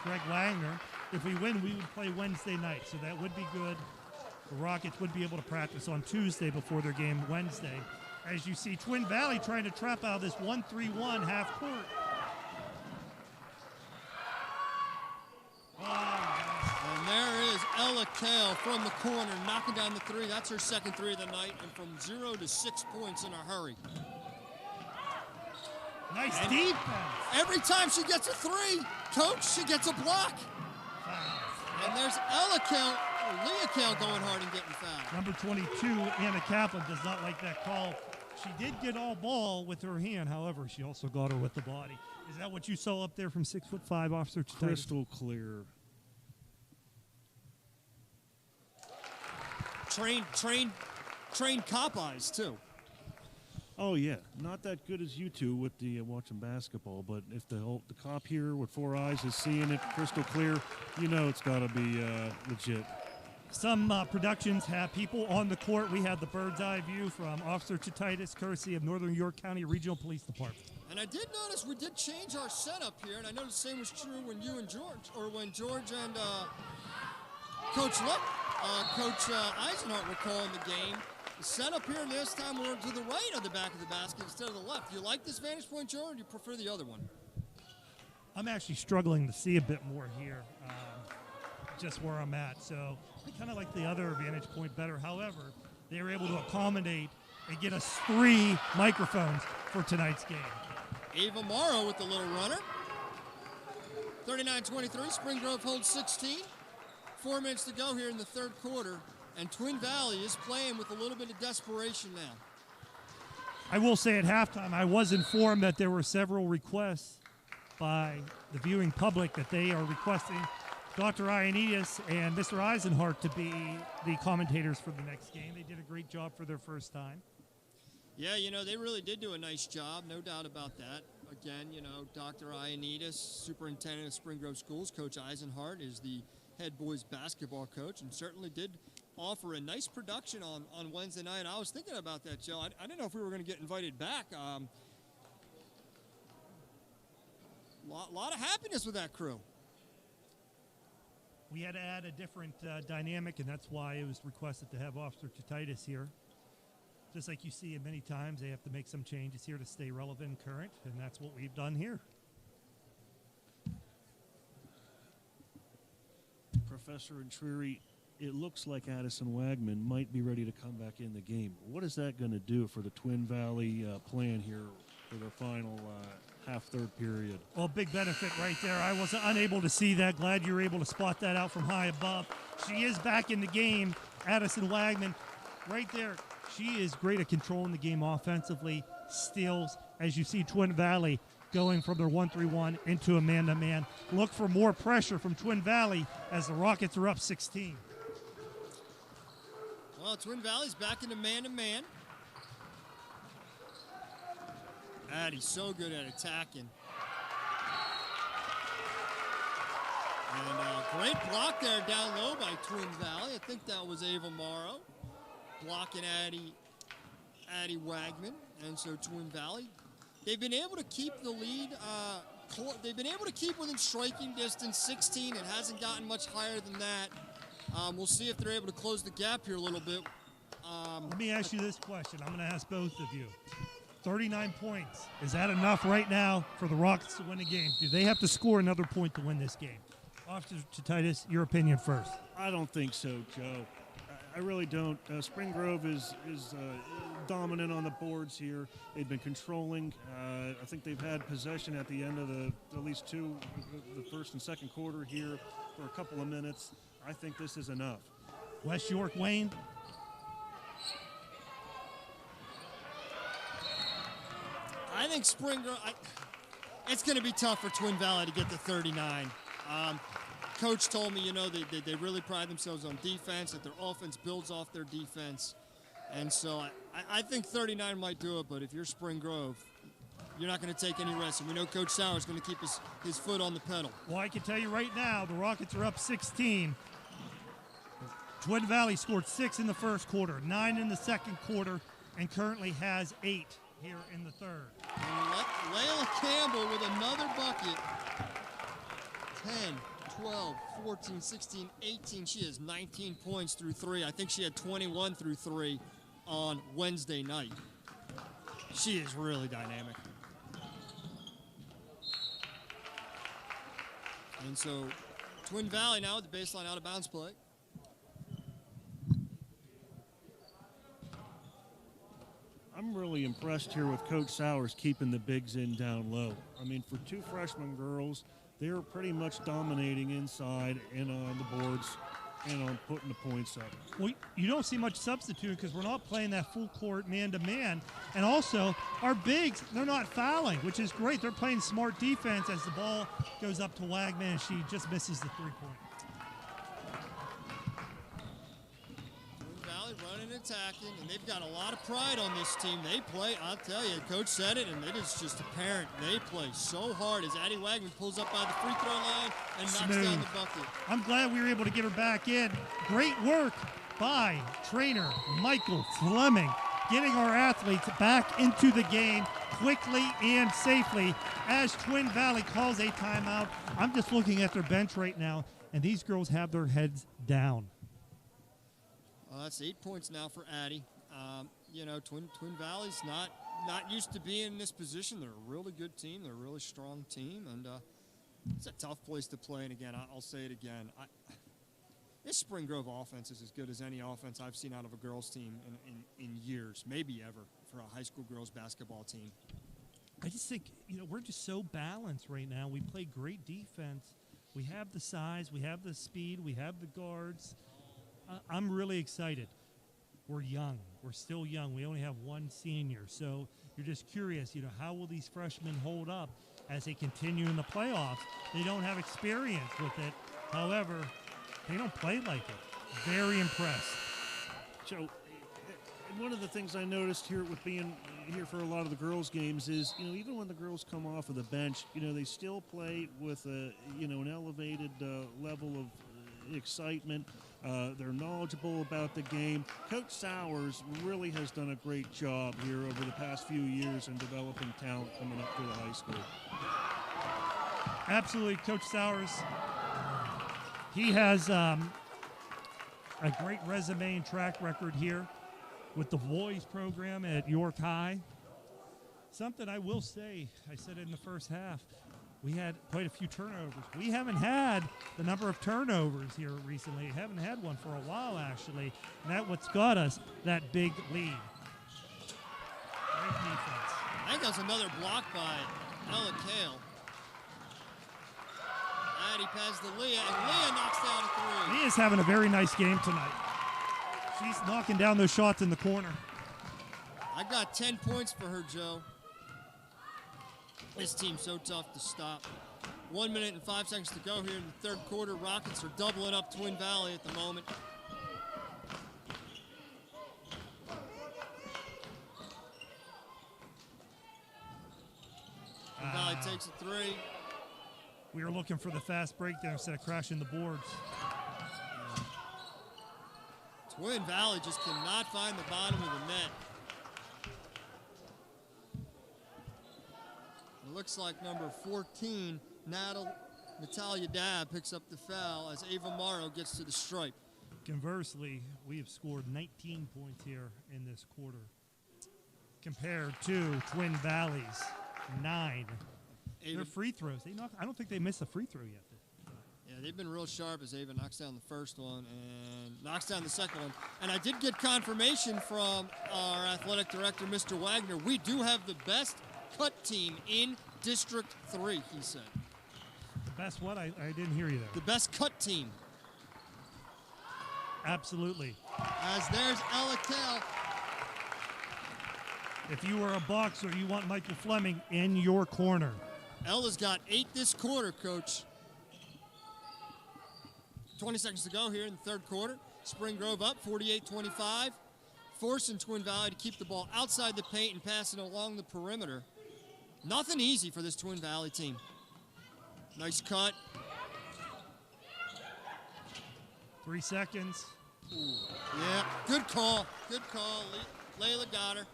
Greg Wagner, if we win, we would play Wednesday night, so that would be good. The Rockets would be able to practice on Tuesday before their game Wednesday. As you see, Twin Valley trying to trap out of this 1-3-1 half court. And there is Ella Kale from the corner, knocking down the 3. That's her second 3 of the night, and from 0 to 6 points in a hurry. Nice defense. Every time she gets a 3, coach, she gets a block. And there's Ella Kale, Leah Kale going hard and getting fouled. Number 22, Anna Kaplan, does not like that call. She did get all ball with her hand. However, she also got her with the body. Is that what you saw up there from 6'5", Officer Chitaitis? Crystal clear. Trained cop eyes, too. Oh yeah, not that good as you two with the watching basketball, but if the cop here with 4 eyes is seeing it crystal clear, you know it's got to be legit. Some productions have people on the court. We have the bird's eye view from Officer Chitaitis, courtesy of Northern York County Regional Police Department. And I did notice we did change our setup here, and I noticed the same was true when you and George, or when George and Coach Eisenhart were calling the game. The setup here this time we're to the right of the back of the basket instead of the left. Do you like this vantage point, Joe, or do you prefer the other one? I'm actually struggling to see a bit more here. just where I'm at. So I kind of like the other vantage point better. However, they were able to accommodate and get us 3 microphones for tonight's game. Ava Morrow with the little runner. 39-23, Spring Grove holds 16. 4 minutes to go here in the third quarter, and Twin Valley is playing with a little bit of desperation now. I will say at halftime, I was informed that there were several requests by the viewing public that they are requesting Dr. Ioannidis and Mr. Eisenhart to be the commentators for the next game. They did a great job for their first time. Yeah, you know, they really did do a nice job, no doubt about that. Again, you know, Dr. Ioannidis, superintendent of Spring Grove Schools, Coach Eisenhart is the head boys basketball coach, and certainly did offer a nice production on Wednesday night. I was thinking about that, Joe. I didn't know if we were going to get invited back. Lot of happiness with that crew. We had to add a different dynamic, and that's why it was requested to have Officer Chititis here. Just like you see it many times, they have to make some changes here to stay relevant and current, and that's what we've done here. Professor Intrieri, it looks like Addison Wagman might be ready to come back in the game. What is that going to do for the Twin Valley plan here for their final half-third period? Well, big benefit right there. I was unable to see that. Glad you were able to spot that out from high above. She is back in the game, Addison Wagman. Right there, she is great at controlling the game offensively, steals, as you see Twin Valley going from their 1-3-1 into a man-to-man. Look for more pressure from Twin Valley as the Rockets are up 16. Well, Twin Valley's back into man-to-man. Addie's so good at attacking. And great block there down low by Twin Valley. I think that was Ava Morrow blocking Addie Wagman. And so Twin Valley, they've been able to keep the lead. They've been able to keep within striking distance, 16. It hasn't gotten much higher than that. We'll see if they're able to close the gap here a little bit. Let me ask you this question. I'm going to ask both of you. 39 points. Is that enough right now for the Rockets to win the game? Do they have to score another point to win this game? Officer Chititis, your opinion first. I don't think so, Joe. I really don't. Spring Grove is dominant on the boards here. They've been controlling. I think they've had possession at the end of at least the first and second quarter here for a couple of minutes. I think this is enough. West York, Wayne. I think Spring Grove, it's going to be tough for Twin Valley to get to 39. Coach told me, you know, they really pride themselves on defense, that their offense builds off their defense. And so I think 39 might do it, but if you're Spring Grove, you're not going to take any rest. And we know Coach Sauer is going to keep his foot on the pedal. Well, I can tell you right now, the Rockets are up 16. Twin Valley scored 6 in the first quarter, 9 in the second quarter, and currently has 8 here in the third. And Layla Campbell with another bucket. 10, 12, 14, 16, 18. She has 19 points through 3. I think she had 21 through 3 on Wednesday night. She is really dynamic. And so Twin Valley now with the baseline out of bounds play. I'm really impressed here with Coach Sowers keeping the bigs in down low. I mean, for 2 freshman girls, they're pretty much dominating inside and on the boards and on putting the points up. Well, you don't see much substituting because we're not playing that full court man-to-man. And also, our bigs, they're not fouling, which is great. They're playing smart defense as the ball goes up to Wagman and she just misses the 3-point. Running and attacking, and they've got a lot of pride on this team. They play, I'll tell you, Coach said it, and it is just apparent. They play so hard as Addie Wagman pulls up by the free throw line and knocks down the bucket. I'm glad we were able to get her back in. Great work by trainer Michael Fleming, getting our athletes back into the game quickly and safely as Twin Valley calls a timeout. I'm just looking at their bench right now, and these girls have their heads down. That's 8 points now for Addie. You know, Twin Valley's not used to being in this position. They're a really good team. They're a really strong team, and it's a tough place to play. And again, I'll say it again. This Spring Grove offense is as good as any offense I've seen out of a girls team in years, maybe ever, for a high school girls basketball team. I just think, we're just so balanced right now. We play great defense. We have the size, we have the speed, we have the guards. I'm really excited. We're young. We're still young. We only have one senior. So you're just curious, how will these freshmen hold up as they continue in the playoffs? They don't have experience with it. However, they don't play like it. Very impressed. Joe, one of the things I noticed here with being here for a lot of the girls' games is, even when the girls come off of the bench, they still play with an elevated level of excitement. They're knowledgeable about the game. Coach Sowers really has done a great job here over the past few years in developing talent coming up through the high school. Absolutely, Coach Sowers. He has a great resume and track record here with the boys program at York High. Something I will say, I said it in the first half, we had quite a few turnovers. We haven't had the number of turnovers here recently. We haven't had one for a while, actually. And that's what's got us that big lead. Great defense. I think that's another block by Ella Kale. And he passes to Leah, and Leah knocks down a three. Leah's having a very nice game tonight. She's knocking down those shots in the corner. I got 10 points for her, Joe. This team's so tough to stop. 1 minute and 5 seconds to go here in the third quarter. Rockets are doubling up Twin Valley at the moment. Twin Valley takes a three. We were looking for the fast break there instead of crashing the boards. Twin Valley just cannot find the bottom of the net. It looks like number 14, Natalia Dabb, picks up the foul as Ava Morrow gets to the stripe. Conversely, we have scored 19 points here in this quarter compared to Twin Valley's 9. Their free throws, I don't think they missed a free throw yet. Yeah, they've been real sharp as Ava knocks down the first one and knocks down the second one. And I did get confirmation from our athletic director, Mr. Wagner. We do have the best cut team in District 3, he said. The best what? I didn't hear you there. The best cut team. Absolutely. As there's Ella Kale. If you were a boxer, you want Michael Fleming in your corner. Ella's got 8 this quarter, Coach. 20 seconds to go here in the third quarter. Spring Grove up 48-25, forcing Twin Valley to keep the ball outside the paint and passing along the perimeter. Nothing easy for this Twin Valley team. Nice cut. 3 seconds. Ooh. Yeah, good call. Good call. Layla got her.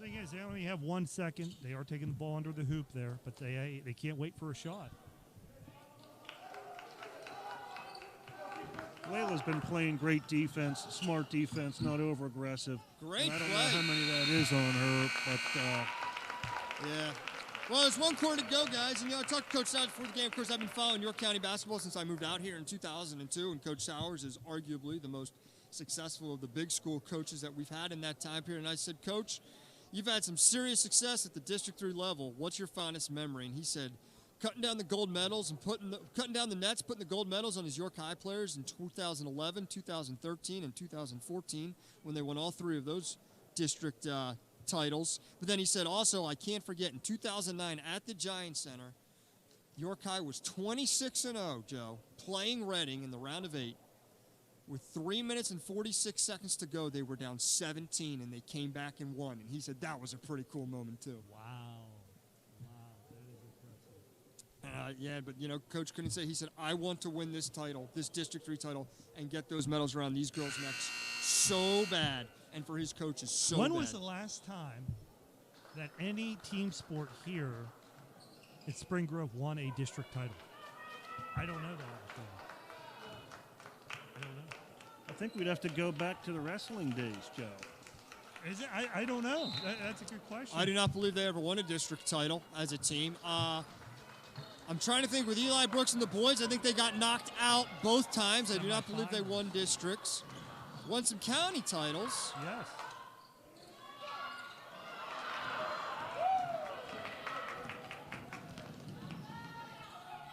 Thing is, they only have 1 second. They are taking the ball under the hoop there, but they can't wait for a shot. Layla's been playing great defense, smart defense, not over-aggressive. Great I don't play. know how many that is on her, but yeah. Well, there's 1 quarter to go, guys. And, I talked to Coach Sowers before the game. Of course, I've been following York County basketball since I moved out here in 2002, and Coach Sowers is arguably the most successful of the big school coaches that we've had in that time period. And I said, Coach, you've had some serious success at the District 3 level. What's your fondest memory? And he said, cutting down the gold medals and cutting down the nets, putting the gold medals on his York High players in 2011, 2013, and 2014 when they won all 3 of those district titles. But then he said also, I can't forget, in 2009 at the Giant Center, York High was 26-0, Joe, playing Reading in the round of 8. With 3 minutes and 46 seconds to go, they were down 17, and they came back and won. And he said that was a pretty cool moment, too. Wow. That is impressive. Yeah, but, Coach couldn't say. He said, I want to win this title, this District 3 title, and get those medals around these girls' necks so bad. And for his coaches, so When bad. was the last time that any team sport here at Spring Grove won a district title? I don't know that before. I don't know. I think we'd have to go back to the wrestling days, Joe. Is it? I don't know. That's a good question. I do not believe they ever won a district title as a team. I'm trying to think with Eli Brooks and the boys, I think they got knocked out both times. I do not believe they won districts. Won some county titles. Yes.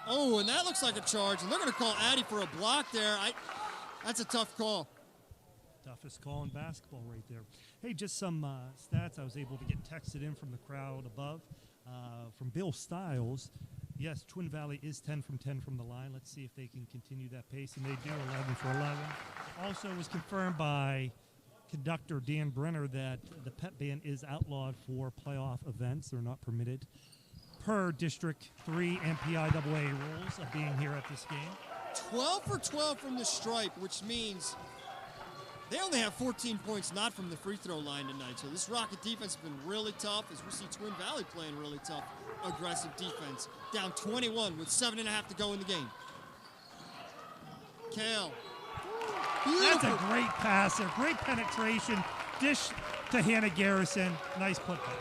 Oh, and that looks like a charge. And they're going to call Addy for a block there. That's a tough call. Toughest call in basketball right there. Hey, just some stats I was able to get texted in from the crowd above. From Bill Stiles, yes, Twin Valley is 10 from 10 from the line. Let's see if they can continue that pace, and they do, 11 for 11. Also was confirmed by conductor Dan Brenner that the pep band is outlawed for playoff events. They're not permitted per District 3 MPIAA rules of being here at this game. 12 for 12 from the stripe, which means they only have 14 points not from the free throw line tonight. So this Rocket defense has been really tough as we see Twin Valley playing really tough, aggressive defense. Down 21 with 7.5 to go in the game. Kale. That's a great pass there. Great penetration. Dish to Hannah Garrison. Nice putback.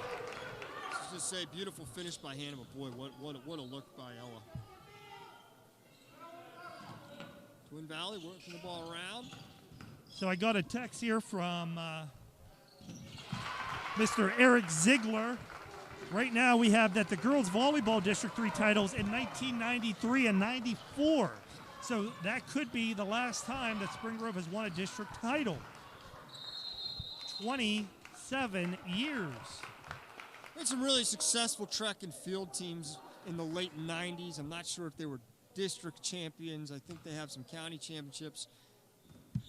Just say beautiful finish by Hannah, but boy, what a look by Ella. Twin Valley working the ball around. So I got a text here from Mr. Eric Ziegler. Right now we have that the girls volleyball District 3 titles in 1993 and 94. So that could be the last time that Spring Grove has won a district title. 27 years. We had some really successful track and field teams in the late 90s. I'm not sure if they were district champions. I think they have some county championships.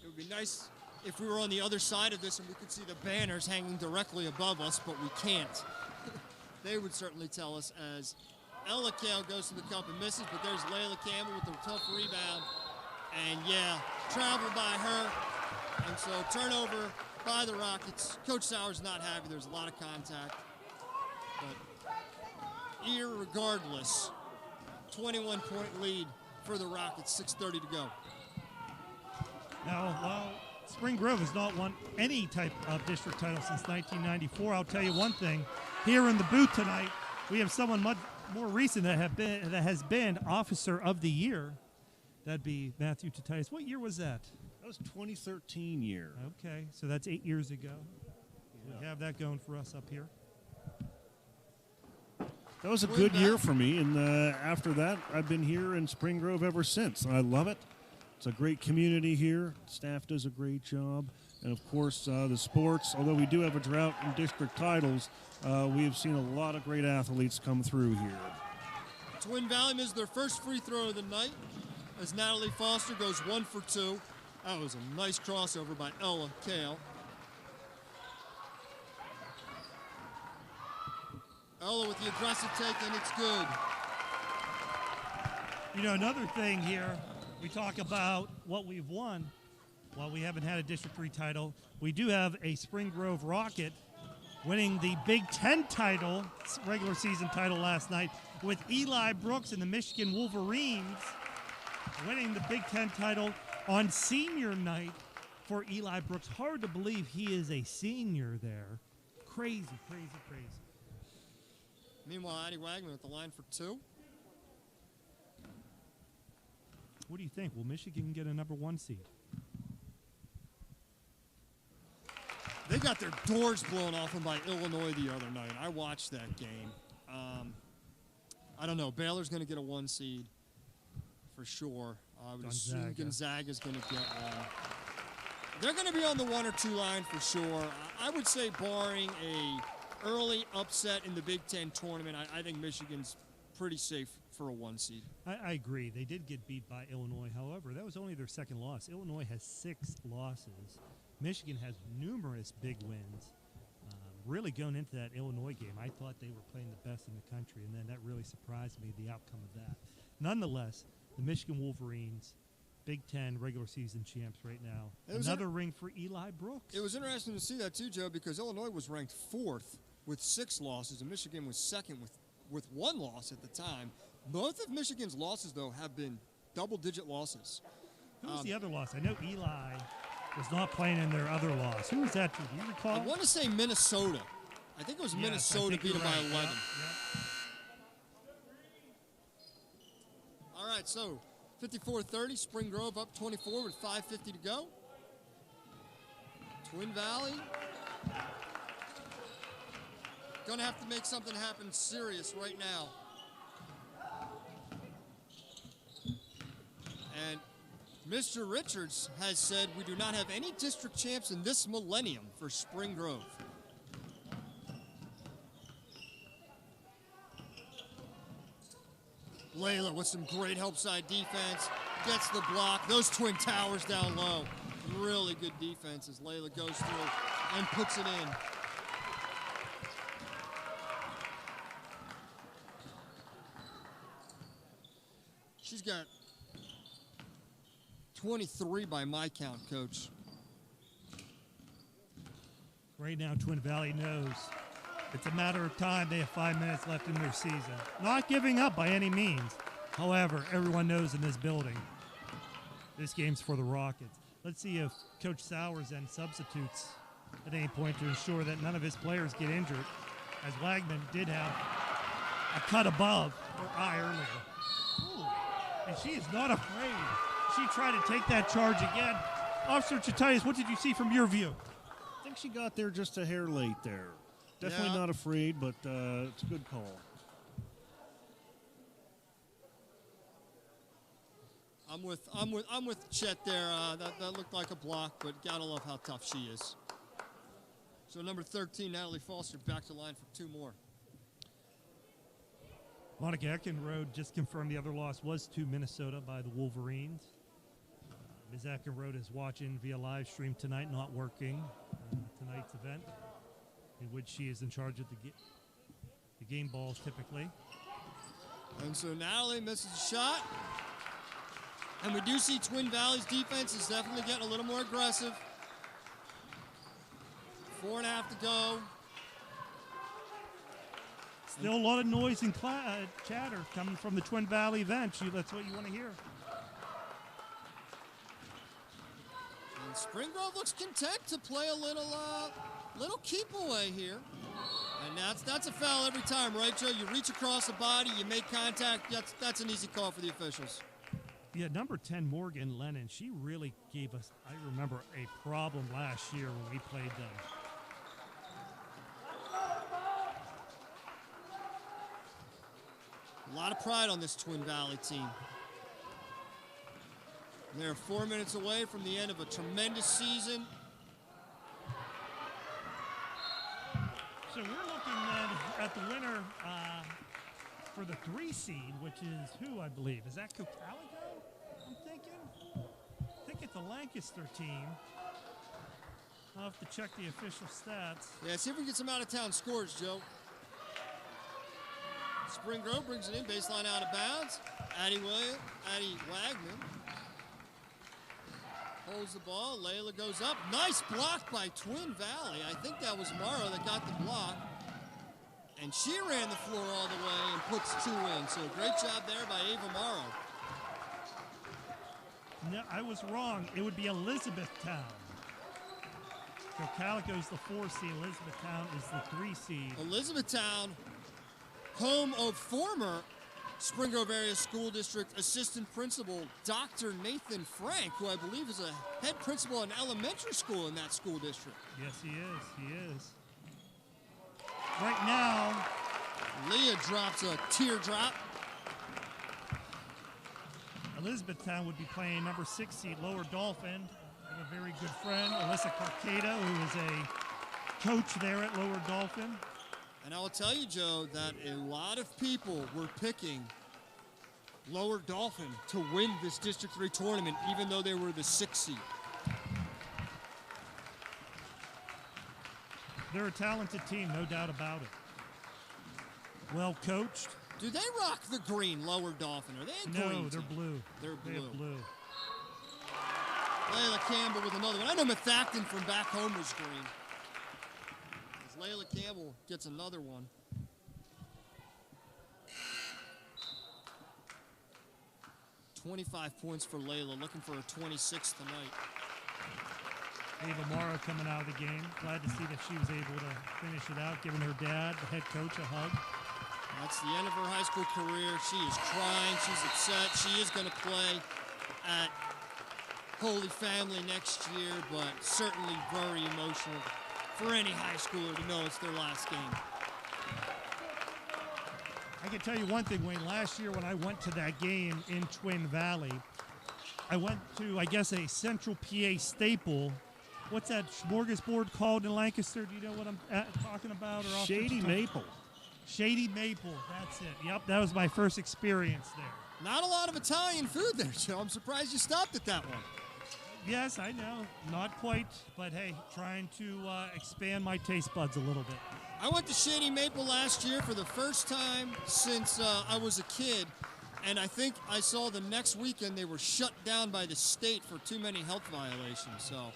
It would be nice if we were on the other side of this and we could see the banners hanging directly above us, but we can't. They would certainly tell us as Ella Kale goes to the cup and misses, but there's Layla Campbell with the tough rebound. And yeah, travel by her. And so turnover by the Rockets. Coach Sauer's not happy. There's a lot of contact. But irregardless, 21-point lead for the Rockets, 6:30 to go. Now, while Spring Grove has not won any type of district title since 1994, I'll tell you one thing. Here in the booth tonight, we have someone much more recent that has been Officer of the Year. That'd be Matthew Tatius. What year was that? That was 2013 year. Okay, so that's 8 years ago. Yeah. We have that going for us up here. That was a good year for me, and after that, I've been here in Spring Grove ever since. I love it. It's a great community here. Staff does a great job. And, of course, the sports, although we do have a drought in district titles, we have seen a lot of great athletes come through here. Twin Valley misses their first free throw of the night as Natalie Foster goes 1 for 2. That was a nice crossover by Ella Kale. Ella with the aggressive take, and it's good. You know, another thing here, we talk about what we've won. While we haven't had a District 3 title, we do have a Spring Grove Rocket winning the Big Ten title, regular season title last night, with Eli Brooks and the Michigan Wolverines winning the Big Ten title on senior night for Eli Brooks. Hard to believe he is a senior there. Crazy, crazy, crazy. Meanwhile, Addie Wagman at the line for 2. What do you think? Will Michigan get a number 1 seed? They got their doors blown off them by Illinois the other night. I watched that game. I don't know. Baylor's going to get a 1 seed for sure. I would assume Gonzaga's going to get one. They're going to be on the 1 or 2 line for sure. I would say barring a early upset in the Big Ten tournament, I think Michigan's pretty safe for a 1 seed. I agree. They did get beat by Illinois. However, that was only their second loss. Illinois has 6 losses. Michigan has numerous big wins. Really going into that Illinois game, I thought they were playing the best in the country, and then that really surprised me, the outcome of that. Nonetheless, the Michigan Wolverines, Big Ten regular season champs right now. Another ring for Eli Brooks. It was interesting to see that too, Joe, because Illinois was ranked 4th with 6 losses, and Michigan was 2nd with 1 loss at the time. Both of Michigan's losses, though, have been double-digit losses. Who was the other loss? I know Eli was not playing in their other loss. Who was that? Do you recall? I want to say Minnesota. I think it was Minnesota beat them by 11. Yep. right, so 54-30, Spring Grove up 24 with 5:50 to go. Twin Valley gonna have to make something happen serious right now. And Mr. Richards has said we do not have any district champs in this millennium for Spring Grove. Layla with some great help side defense, gets the block. Those twin towers down low. Really good defense as Layla goes through and puts it in. She's got 23 by my count, Coach. Right now, Twin Valley knows it's a matter of time. They have 5 minutes left in their season. Not giving up by any means. However, everyone knows in this building, this game's for the Rockets. Let's see if Coach Sowers then substitutes at any point to ensure that none of his players get injured, as Wagman did have a cut above her eye earlier. Ooh. And she is not afraid. She tried to take that charge again. Officer Chatias, what did you see from your view? I think she got there just a hair late there. Definitely not afraid, but it's a good call. I'm with Chet there. That looked like a block, but gotta love how tough she is. So number 13, Natalie Foster, back to line for 2 more. Monica Eckenrode just confirmed the other loss was to Minnesota by the Wolverines. Ms. Eckenrode is watching via live stream tonight, not working tonight's event, in which she is in charge of the game balls typically. And so Natalie misses a shot. And we do see Twin Valley's defense is definitely getting a little more aggressive. 4.5 to go. Still a lot of noise and chatter coming from the Twin Valley bench. That's what you want to hear. And Spring Grove looks content to play a little keep away here. And that's a foul every time, right, Joe? You reach across the body, you make contact. That's an easy call for the officials. Yeah, number 10, Morgan Lennon, she really gave us, I remember, a problem last year when we played them. A lot of pride on this Twin Valley team. They're 4 minutes away from the end of a tremendous season. So we're looking then at the winner for the 3 seed, which is who, I believe? Is that Cocalico, I'm thinking? I think it's the Lancaster team. I'll have to check the official stats. Yeah, see if we can get some out-of-town scores, Joe. Spring Grove brings it in, baseline out of bounds. Addie Wagman holds the ball. Layla goes up. Nice block by Twin Valley. I think that was Morrow that got the block. And she ran the floor all the way and puts 2 in. So great job there by Ava Morrow. No, I was wrong. It would be Elizabethtown. So Calico's the 4 seed. Elizabethtown is the 3 seed. Elizabethtown, home of former Spring Grove Area School District Assistant Principal Dr. Nathan Frank, who I believe is a head principal in elementary school in that school district. Yes, he is. He is. Right now, Leah drops a teardrop. Elizabethtown would be playing number 6 seed Lower Dolphin. I have a very good friend, Alyssa Carcado, who is a coach there at Lower Dolphin. And I will tell you, Joe, that a lot of people were picking Lower Dolphin to win this District 3 tournament, even though they were the 6th seed. They're a talented team, no doubt about it. Well coached. Do they rock the green, Lower Dolphin? Are they a green No, they're team? blue. They're blue. They have blue. Layla Campbell with another one. I know Methacton from back home was green. As Layla Campbell gets another one. "25 points for Layla, looking for a 26th tonight." Ava Morrow coming out of the game. Glad to see that she was able to finish it out, giving her dad, the head coach, a hug. That's the end of her high school career. She is crying. She's upset. She is going to play at Holy Family next year, but certainly very emotional for any high schooler to know it's their last game. I can tell you one thing, Wayne. Last year when I went to that game in Twin Valley, I went to, I guess, a Central PA staple. What's that smorgasbord called in Lancaster? Do you know what I'm talking about? Or Shady Maple. Shady Maple, that's it. Yep, that was my first experience there. Not a lot of Italian food there, Joe. I'm surprised you stopped at that one. Yes, I know. Not quite, but hey, trying to expand my taste buds a little bit. I went to Shady Maple last year for the first time since I was a kid, and I think I saw the next weekend they were shut down by the state for too many health violations, so.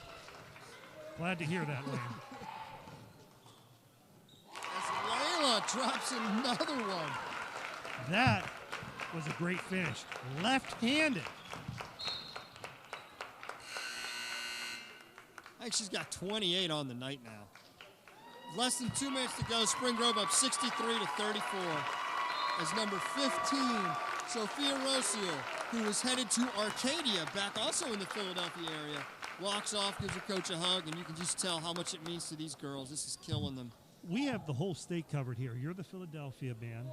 Glad to hear that, Wayne. As Layla drops another one. That was a great finish. Left-handed. I think she's got 28 on the night now. Less than 2 minutes to go. Spring Grove up 63 to 34. As number 15, Sophia Rocio, who is headed to Arcadia, back also in the Philadelphia area, walks off, gives her coach a hug, and you can just tell how much it means to these girls. This is killing them. We have the whole state covered here. You're the Philadelphia band.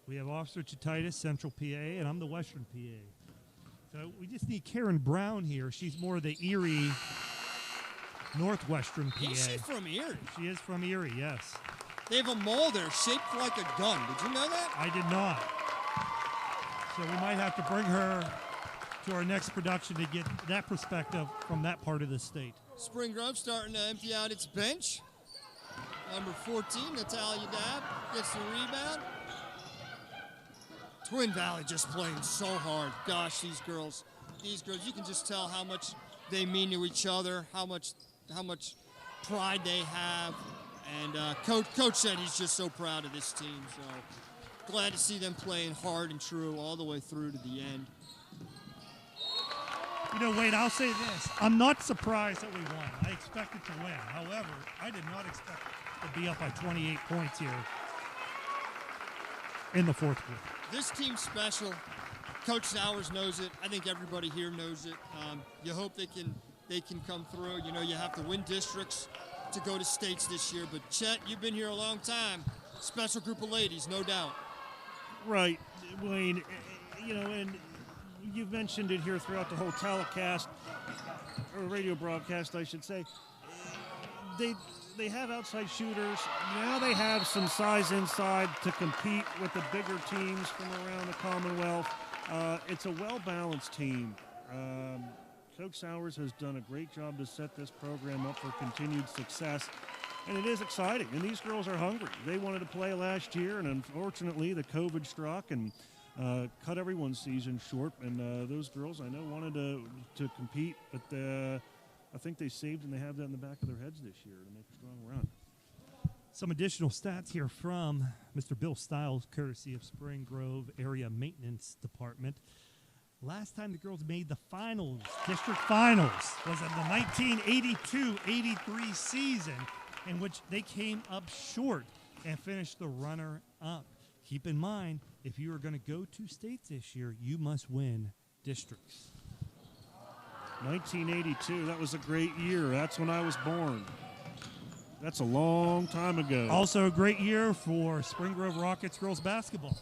We have Officer Chititis, Central PA, and I'm the Western PA. So we just need Karen Brown here. She's more the Erie, Northwestern PA. Is she from Erie? She is from Erie, yes. They have a mall there shaped like a gun. Did you know that? I did not. So we might have to bring her to our next production to get that perspective from that part of the state. Spring Grove starting to empty out its bench. Number 14, Natalia Dabb, gets the rebound. Twin Valley just playing so hard. Gosh, these girls, you can just tell how much they mean to each other, how much pride they have. And Coach said he's just so proud of this team. So glad to see them playing hard and true all the way through to the end. You know, Wade, I'll say this. I'm not surprised that we won. I expected to win. However, I did not expect to be up by 28 points here in the fourth quarter. This team's special. Coach Sowers knows it. I think everybody here knows it. You hope they can come through. You know, you have to win districts to go to states this year. But Chet, you've been here a long time. Special group of ladies, no doubt. Right, Wayne. You know, and you've mentioned it here throughout the whole telecast, or radio broadcast, I should say. They have outside shooters. Now they have some size inside to compete with the bigger teams from around the Commonwealth. It's a well-balanced team. Coach Sowers has done a great job to set this program up for continued success, and it is exciting. And these girls are hungry. They wanted to play last year, and unfortunately the COVID struck and cut everyone's season short. And those girls, I know, wanted to compete, but I think they saved, and they have that in the back of their heads this year to make a strong run. Some additional stats here from Mr. Bill Stiles, courtesy of Spring Grove Area Maintenance Department. Last time the girls made the finals, district finals, was in the 1982-83 season, in which they came up short and finished the runner-up. Keep in mind, if you are going to go to states this year, you must win districts. 1982, that was a great year. That's when I was born. That's a long time ago. Also a great year for Spring Grove Rockets girls basketball.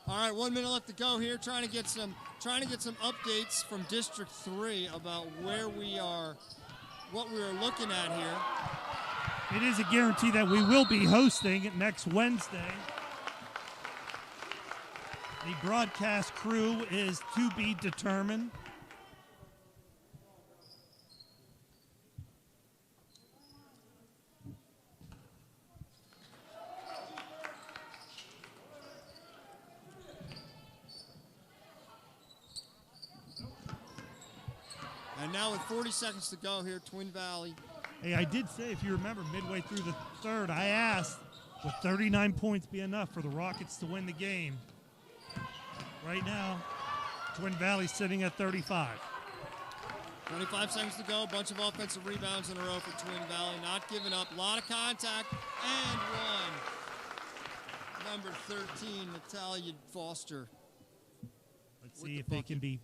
All right, 1 minute left to go here. Trying to get some updates from District 3 about where we are, what we are looking at here. It is a guarantee that we will be hosting next Wednesday. The broadcast crew is to be determined. And now with 40 seconds to go here, Twin Valley. Hey, I did say, if you remember, midway through the third, I asked, would 39 points be enough for the Rockets to win the game? Right now, Twin Valley's sitting at 35. 25 seconds to go. Bunch of offensive rebounds in a row for Twin Valley. Not giving up. A lot of contact. And one. number 13, Natalia Foster. Let's with see the if they can bucket.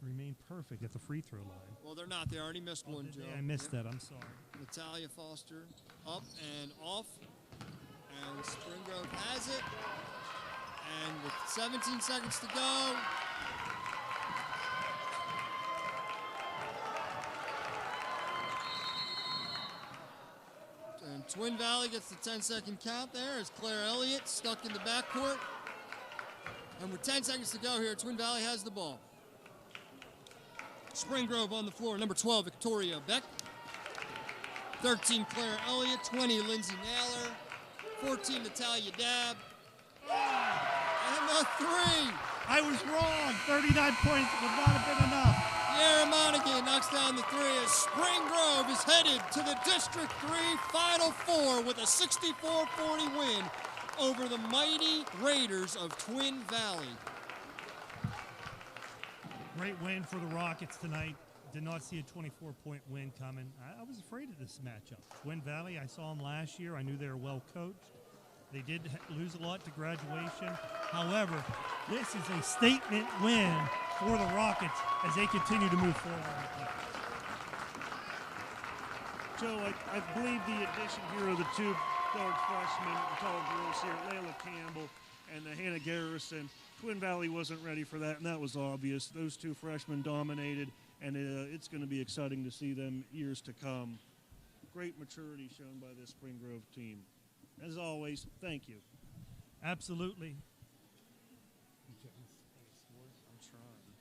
remain perfect at the free throw line. Well, they're not. They already missed one, Did Joe. they? I missed that. I'm sorry. Natalia Foster up and off. And Spring Grove has it. And with 17 seconds to go, and Twin Valley gets the 10-second count there as Claire Elliott stuck in the backcourt. And with 10 seconds to go here, Twin Valley has the ball. Spring Grove on the floor, number 12, Victoria Beck. 13, Claire Elliott. 20, Lindsay Naylor. 14, Natalia Dabb. And the three. I was wrong. 39 points would not have been enough. Yara Monaghan knocks down the three as Spring Grove is headed to the District 3 Final Four with a 64-40 win over the mighty Raiders of Twin Valley. Great win for the Rockets tonight. Did not see a 24-point win coming. I was afraid of this matchup. Twin Valley, I saw them last year. I knew they were well coached. They did lose a lot to graduation. However, this is a statement win for the Rockets as they continue to move forward. Joe, I believe the addition here of the two guard freshmen, the tall girls here, Layla Campbell and Hannah Garrison. Twin Valley wasn't ready for that, and that was obvious. Those two freshmen dominated, and it's going to be exciting to see them years to come. Great maturity shown by this Spring Grove team. As always, thank you. Absolutely. I'm trying.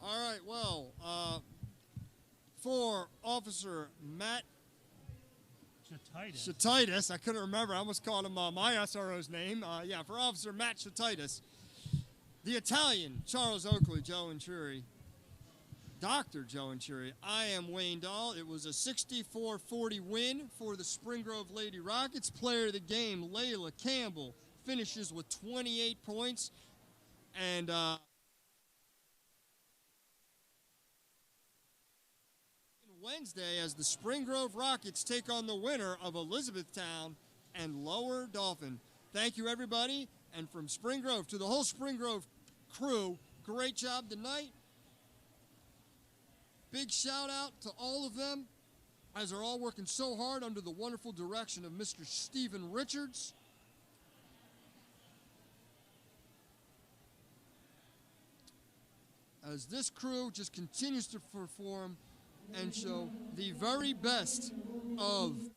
All right, well, for Officer Matt Shatitis, I couldn't remember. I almost called him my SRO's name. For Officer Matt Shatitis, the Italian, Charles Oakley, Joe Venturi, Dr. Joe Venturi. I am Wayne Dahl. It was a 64-40 win for the Spring Grove Lady Rockets. Player of the game, Layla Campbell, finishes with 28 points. And Wednesday as the Spring Grove Rockets take on the winner of Elizabethtown and Lower Dauphin. Thank you, everybody. And from Spring Grove to the whole Spring Grove crew, great job tonight. Big shout out to all of them as they're all working so hard under the wonderful direction of Mr. Stephen Richards. As this crew just continues to perform and show the very best of